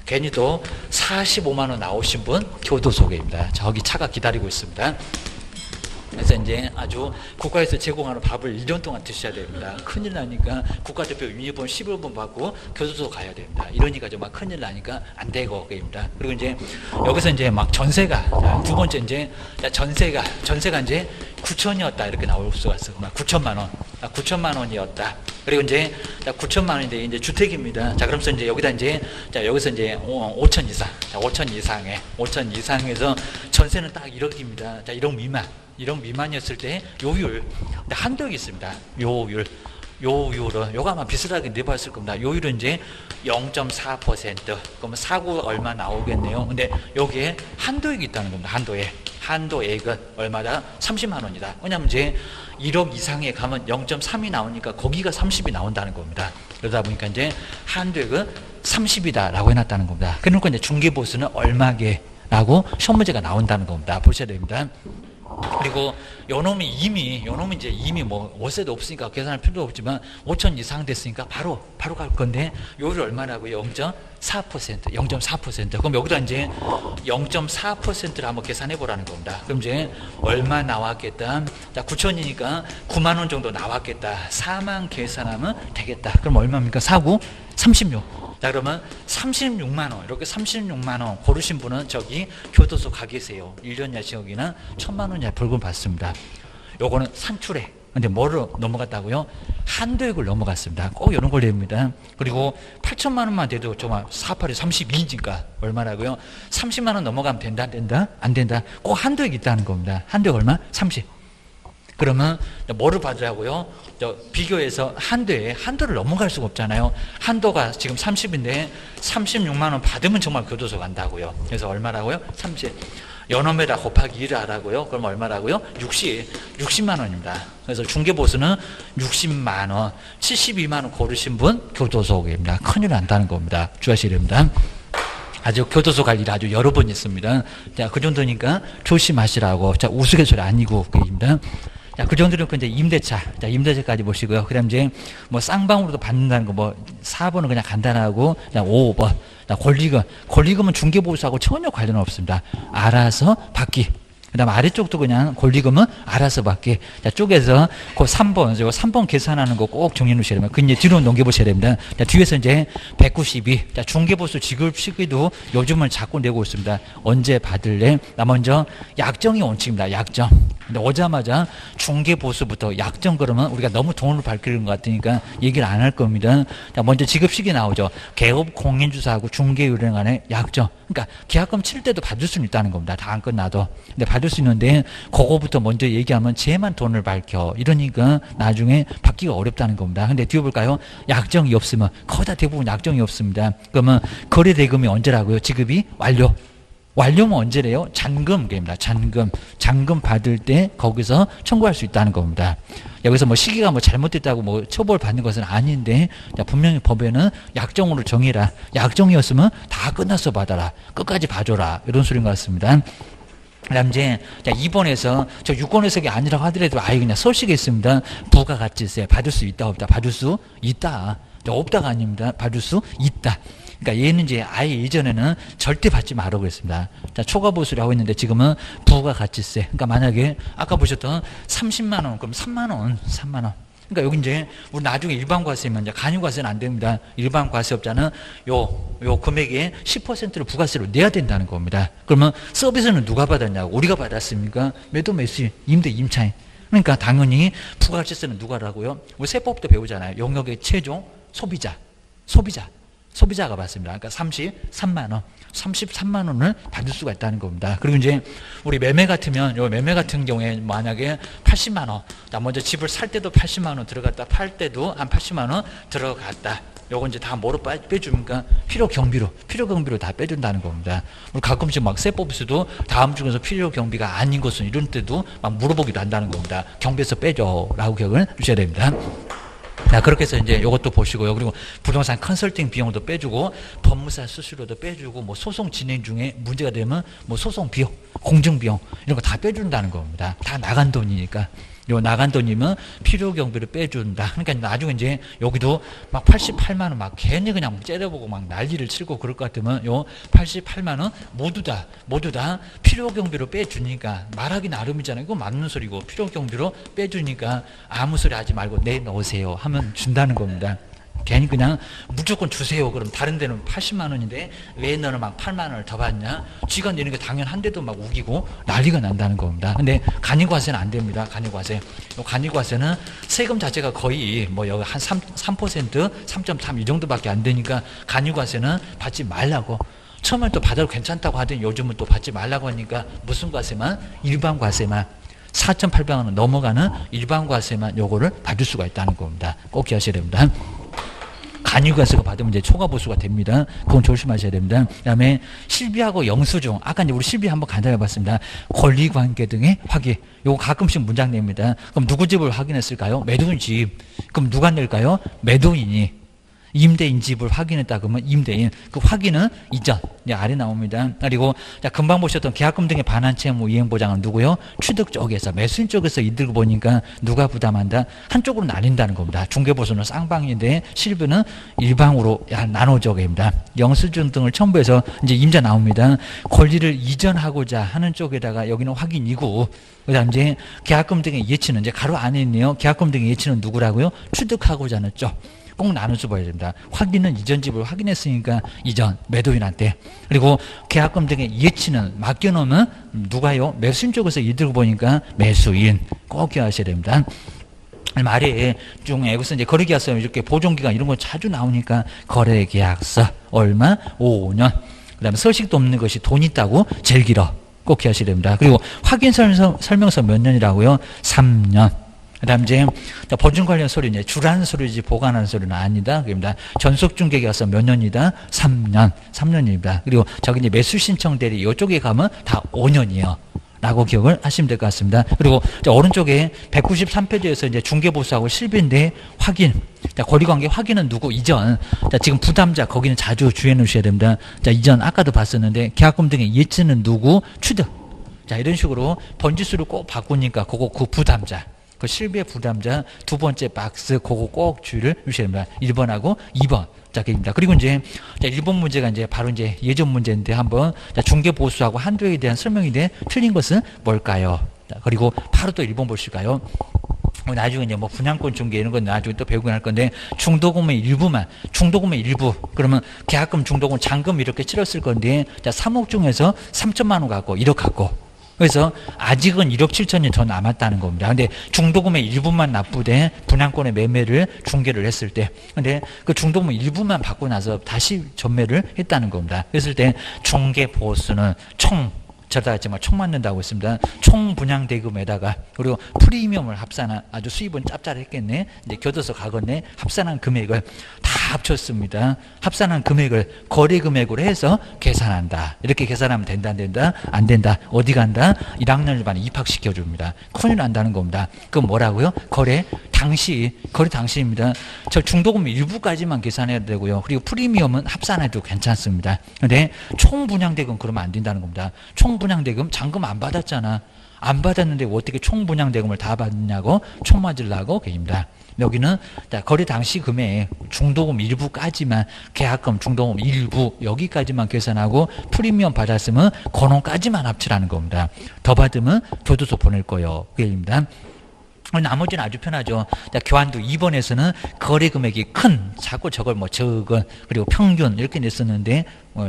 [SPEAKER 1] 괜히 또 45만 원 나오신 분 교도소입니다. 저기 차가 기다리고 있습니다. 그래서 이제 아주 국가에서 제공하는 밥을 1년 동안 드셔야 됩니다. 큰일 나니까 국가대표 유니폼 11번 받고 교도소 가야 됩니다. 이러니까 정말 큰일 나니까 안 되고 그입니다. 그리고 이제 여기서 이제 막 전세가 두 번째 이제 전세가 이제 9천이었다 이렇게 나올 수가 있어. 9천만 원. 9천만 원이었다. 그리고 이제 9천만 원인데 이제 주택입니다. 자, 그러면서 이제 여기다 이제 여기서 이제 5천 이상. 자, 5천 이상에서 전세는 딱 1억입니다. 자, 1억 미만이었을 때 요율. 근데 한도가 있습니다. 요율은 요거 아마 비슷하게 내봤을 겁니다. 요율은 이제 0.4%. 그러면 사고가 얼마 나오겠네요. 근데 여기에 한도액이 있다는 겁니다. 한도액은 얼마다? 30만 원이다. 왜냐면 이제 1억 이상에 가면 0.3이 나오니까 거기가 30이 나온다는 겁니다. 그러다 보니까 이제 한도액은 30이다라고 해놨다는 겁니다. 그러니까 이제 중개보수는 얼마게라고 시험 문제가 나온다는 겁니다. 보셔야 됩니다. 그리고 요놈이 이미 뭐 월세도 없으니까 계산할 필요도 없지만 5천 이상 됐으니까 바로 갈 건데 요율 얼마라고요? 0.4%. 그럼 여기다 이제 0.4%를 한번 계산해 보라는 겁니다. 그럼 이제 얼마 나왔겠다? 자, 9천이니까 9만 원 정도 나왔겠다. 4만 계산하면 되겠다. 그럼 얼마입니까? 4구 36. 자, 그러면 36만 원, 이렇게 36만 원 고르신 분은 저기 교도소 가 계세요. 1년 야식이나 1,000만 원 이하 벌금 받습니다. 요거는 산출액. 근데 뭐를 넘어갔다고요? 한도액을 넘어갔습니다. 꼭 이런 걸 냅니다. 그리고 8천만 원만 돼도 정말 48에 32인치니까 얼마라고요? 30만 원 넘어가면 된다, 안 된다? 안 된다. 꼭 한도액이 있다는 겁니다. 한도액 얼마? 30. 그러면 뭐를 받으라고요? 비교해서 한도를 넘어갈 수가 없잖아요. 한도가 지금 30인데 36만 원 받으면 정말 교도소 간다고요. 그래서 얼마라고요? 30. 연놈에다 곱하기 1을 하라고요. 그럼 얼마라고요? 60만 원입니다. 그래서 중개보수는 60만 원, 72만 원 고르신 분 교도소 오게입니다. 큰일 난다는 겁니다. 주의하셔야 됩니다. 아주 교도소 갈 일 아주 여러 번 있습니다. 자, 그 정도니까 조심하시라고. 자, 우스갯소리 아니고 그입니다. 자, 그 정도는 이제 임대차. 자, 임대차까지 보시고요. 그 다음 이제 뭐 쌍방으로도 받는다는 거 뭐 4번은 그냥 간단하고, 자, 5번. 자, 권리금. 권리금은 중개보수하고 전혀 관련 없습니다. 알아서 받기. 그 다음 아래쪽도 그냥 권리금은 알아서 받기. 자, 쪼개서 그 3번, 3번 계산하는 거 꼭 정리해 놓으셔야 됩니다. 그 이제 뒤로 넘겨보셔야 됩니다. 자, 뒤에서 이제 192. 자, 중개보수 지급 시기도 요즘은 자꾸 내고 있습니다. 언제 받을래? 나 먼저 약정이 원칙입니다. 약정. 근데 오자마자 중개보수부터 약정 그러면 우리가 너무 돈을 밝히는 것 같으니까 얘기를 안 할 겁니다. 자, 먼저 지급 시기 나오죠. 개업 공인주사하고 중개요령 간의 약정. 그러니까 계약금 칠 때도 받을 수는 있다는 겁니다. 다 안 끝나도. 근데 받을 수 있는데 그거부터 먼저 얘기하면 쟤만 돈을 밝혀. 이러니까 나중에 받기가 어렵다는 겁니다. 근데 뒤에 볼까요? 약정이 없으면 거의 다 대부분 약정이 없습니다. 그러면 거래 대금이 언제라고요? 지급이 완료. 완료면 언제래요? 잔금입니다. 잔금 받을 때 거기서 청구할 수 있다는 겁니다. 여기서 뭐 시기가 뭐 잘못됐다고 뭐 처벌받는 것은 아닌데, 자, 분명히 법에는 약정으로 정해라. 약정이었으면 다 끝났어 받아라. 끝까지 봐줘라. 이런 소리인 것 같습니다. 그다음 이제 자 2번에서 저 6권 해석이 아니라고 하더라도 아예 그냥 서식에 있습니다. 부가가치세 받을 수 있다 없다? 받을 수 있다. 없다가 아닙니다. 받을 수 있다. 그러니까 얘는 이제 아예 예전에는 절대 받지 말라고 했습니다. 자, 초과보수를 하고 있는데 지금은 부가가치세. 그러니까 만약에 아까 보셨던 30만 원, 그럼 3만 원. 그러니까 여기 이제 우리 나중에 일반과세면 이제 간이과세는 안 됩니다. 일반과세업자는 요 금액의 10%를 부가세로 내야 된다는 겁니다. 그러면 서비스는 누가 받았냐고? 우리가 받았습니까? 매도 매수, 임대 임차인. 그러니까 당연히 부가가치세는 누가라고요? 우리 세법도 배우잖아요. 용역의 최종 소비자가 받습니다. 그러니까 33만 원. 33만 원을 받을 수가 있다는 겁니다. 그리고 이제 우리 매매 같으면 요 매매 같은 경우에 만약에 80만 원. 자, 먼저 집을 살 때도 80만 원 들어갔다 팔 때도 한 80만 원 들어갔다. 요거 이제 다 뭐로 빼줍니까? 필요 경비로 다 빼준다는 겁니다. 우리 가끔씩 막 세법에서도 다음 중에서 필요 경비가 아닌 것은 이런 때도 막 물어보기도 한다는 겁니다. 경비에서 빼줘라고 기억을 주셔야 됩니다. 자, 그렇게 해서 이제 이것도 보시고요. 그리고 부동산 컨설팅 비용도 빼주고, 법무사 수수료도 빼주고, 뭐 소송 진행 중에 문제가 되면 뭐 소송 비용, 공증 비용, 이런 거 다 빼준다는 겁니다. 다 나간 돈이니까. 요 나간 돈이면 필요 경비를 빼준다. 그러니까 나중에 이제 여기도 막 88만 원 막 괜히 그냥 째려보고 막 난리를 치고 그럴 것 같으면 요 88만 원 모두 다 필요 경비로 빼주니까 말하기 나름이잖아요. 이거 맞는 소리고 필요 경비로 빼주니까 아무 소리 하지 말고 내놓으세요 하면 준다는 겁니다. 괜히 그냥 무조건 주세요. 그럼 다른 데는 80만 원인데 왜 너는 막 8만 원을 더 받냐? 쥐가 내는 게 당연한데도 막 우기고 난리가 난다는 겁니다. 근데 간이과세는 안 됩니다. 간이과세는 세금 자체가 거의 뭐 여기 한 3%, 3.3 이 정도밖에 안 되니까 간이과세는 받지 말라고. 처음엔 또 받아도 괜찮다고 하더니 요즘은 또 받지 말라고 하니까 무슨 과세만? 일반 과세만. 4,800원 넘어가는 일반 과세만 요거를 받을 수가 있다는 겁니다. 꼭 기하셔야 됩니다. 간이과세가 받으면 이제 초과보수가 됩니다. 그건 조심하셔야 됩니다. 그 다음에 실비하고 영수증. 아까 이제 우리 실비 한번 간단히 해봤습니다. 권리관계 등의 확인. 요거 가끔씩 문장 냅니다. 그럼 누구 집을 확인했을까요? 매도인 집. 그럼 누가 낼까요? 매도인이. 임대인 집을 확인했다 그러면 임대인. 그 확인은 이전. 이제 아래 나옵니다. 그리고 자, 금방 보셨던 계약금 등의 반환 채무 이행 보장은 누구요? 취득 쪽에서, 매수인 쪽에서 이득을 보니까 누가 부담한다? 한쪽으로 나뉜다는 겁니다. 중개보수는 쌍방인데 실비는 일방으로 나눠져입니다. 영수증 등을 첨부해서 이제 임자 나옵니다. 권리를 이전하고자 하는 쪽에다가 여기는 확인이고, 그다음 이제 계약금 등의 예치는 이제 가로 안에 있네요. 계약금 등의 예치는 누구라고요? 취득하고자 하는 쪽. 꼭 나눠서 봐야 됩니다. 확인은 이전 집을 확인했으니까 이전 매도인한테. 그리고 계약금 등의 예치는 맡겨놓으면 누가요? 매수인 쪽에서 이득을 보니까 매수인. 꼭 기억하셔야 됩니다. 말에 중에 여기서 이제 거래계약서 이렇게 보존기간 이런 거 자주 나오니까 거래계약서 얼마? 5년. 그 다음에 서식도 없는 것이 돈 있다고 제일 길어. 꼭 기하셔야 됩니다. 그리고 확인 설명서 몇 년이라고요? 3년. 그 다음 이제 보증 관련 서류 이제 주라는 서류지 보관하는 서류는 아니다. 그럽니다. 전속 중개 계약서 몇 년이다? 3년. 3년입니다. 그리고 저기 이제 매수 신청 대리 이쪽에 가면 다 5년이에요. 라고 기억을 하시면 될 것 같습니다. 그리고 오른쪽에 193페이지에서 이제 중개보수하고 실비인데 확인. 자, 권리관계 확인은 누구? 이전. 자, 지금 부담자 거기는 자주 주의해 놓으셔야 됩니다. 자, 이전 아까도 봤었는데 계약금 등의 예치는 누구? 취득. 자, 이런 식으로 번지수를 꼭 바꾸니까 그거 그 부담자. 그 실비의 부담자 두 번째 박스 그거 꼭 주의를 주셔야 됩니다. 1번하고 2번. 자, 그입니다. 그리고 이제 1번 문제가 이제 바로 이제 예전 문제인데 한번 중개 보수하고 한도에 대한 설명인데 틀린 것은 뭘까요? 자, 그리고 바로 또 1번 보실까요? 나중에 이제 뭐 분양권 중개 이런 건 나중에 또 배우긴 할 건데 중도금의 일부만 중도금의 일부 그러면 계약금 중도금 잔금 이렇게 치렀을 건데 자 3억 중에서 3천만 원 갖고 1억 갖고 그래서 아직은 1억 7천이 더 남았다는 겁니다. 근데 중도금의 일부만 납부돼 분양권의 매매를 중개를 했을 때 근데 그 중도금 일부만 받고 나서 다시 전매를 했다는 겁니다. 그랬을 때 중개 보수는 총 저다 했지만 총 맞는다고 했습니다. 총 분양 대금에다가 그리고 프리미엄을 합산한 아주 수입은 짭짤했겠네. 이제 교도소 가건네 합산한 금액을 다 합쳤습니다. 합산한 금액을 거래 금액으로 해서 계산한다. 이렇게 계산하면 된다 안 된다? 안 된다. 어디 간다? 1학년 일반에 입학시켜 줍니다. 큰일 난다는 겁니다. 그건 뭐라고요? 거래 당시입니다. 저 중도금 일부까지만 계산해야 되고요. 그리고 프리미엄은 합산해도 괜찮습니다. 근데 총 분양 대금 그러면 안 된다는 겁니다. 총 분양 대금 잔금 안 받았잖아. 안 받았는데 어떻게 총 분양 대금을 다 받느냐고 총 맞으려고 계십니다. 여기는 거래 당시 금액 중도금 일부까지만 계약금 중도금 일부 여기까지만 계산하고 프리미엄 받았으면 그놈까지만 합치라는 겁니다. 더 받으면 교도소 보낼 거예요. 그입니다. 나머지는 아주 편하죠. 자, 교환도 2번에서는 거래 금액이 큰, 자꾸 저걸 뭐 적은, 그리고 평균 이렇게 냈었는데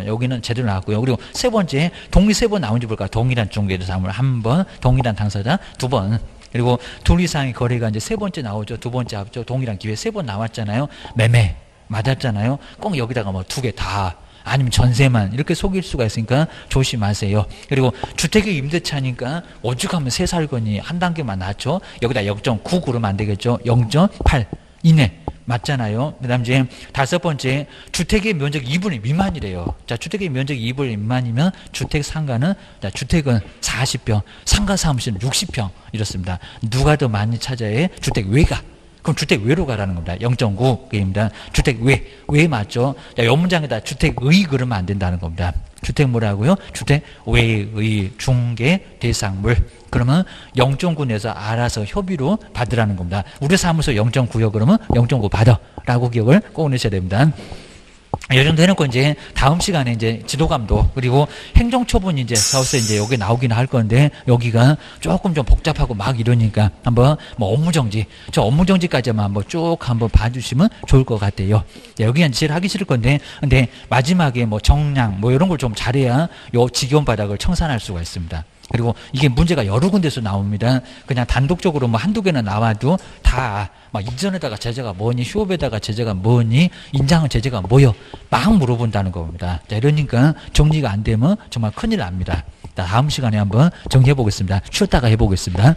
[SPEAKER 1] 여기는 제대로 나왔고요. 그리고 세 번째, 동의 세 번 나온지 볼까? 동일한 중개사물 한 번, 동일한 당사자 두 번. 그리고 둘 이상의 거래가 이제 세 번째 나오죠. 두 번째 합죠. 동일한 기회 세 번 나왔잖아요. 매매 맞았잖아요. 꼭 여기다가 뭐 두 개 다. 아니면 전세만 이렇게 속일 수가 있으니까 조심하세요. 그리고 주택의 임대차니까 오죽하면 세 살거니 한 단계만 낮죠. 여기다 0.9 그러면 안 되겠죠. 0.8 이내 맞잖아요. 그 다음 이제 다섯 번째 주택의 면적 2분의 미만이래요. 자, 주택의 면적 2분의 미만이면 주택 상가는 자, 주택은 40평 상가 사무실은 60평 이렇습니다. 누가 더 많이 찾아야 주택 외가 그럼 주택 외로 가라는 겁니다. 0.9입니다. 주택 외 맞죠? 자, 요 문장에다 주택 의 그러면 안 된다는 겁니다. 주택 뭐라고요? 주택 외의 중개 대상물. 그러면 0.9 내서 알아서 협의로 받으라는 겁니다. 우리 사무소 0.9요 그러면 0.9 받아라고 기억을 꼭 내셔야 됩니다. 이 정도 해놓고 이제 다음 시간에 이제 지도감독 그리고 행정처분이 이제 서울서 이제 여기 나오긴 할 건데 여기가 조금 좀 복잡하고 막 이러니까 한번 뭐 업무정지 저 업무정지까지만 한번 쭉 한번 봐주시면 좋을 것 같아요. 여기는 제일 하기 싫을 건데 근데 마지막에 뭐 정량 뭐 이런 걸 좀 잘해야 요 직원 바닥을 청산할 수가 있습니다. 그리고 이게 문제가 여러 군데서 나옵니다. 그냥 단독적으로 뭐 한두 개는 나와도 다 막 이전에다가 제재가 뭐니 휴업에다가 제재가 뭐니 인장은 제재가 뭐요 막 물어본다는 겁니다. 자, 이러니까 정리가 안 되면 정말 큰일 납니다. 다음 시간에 한번 정리해 보겠습니다. 쉬었다가 해보겠습니다.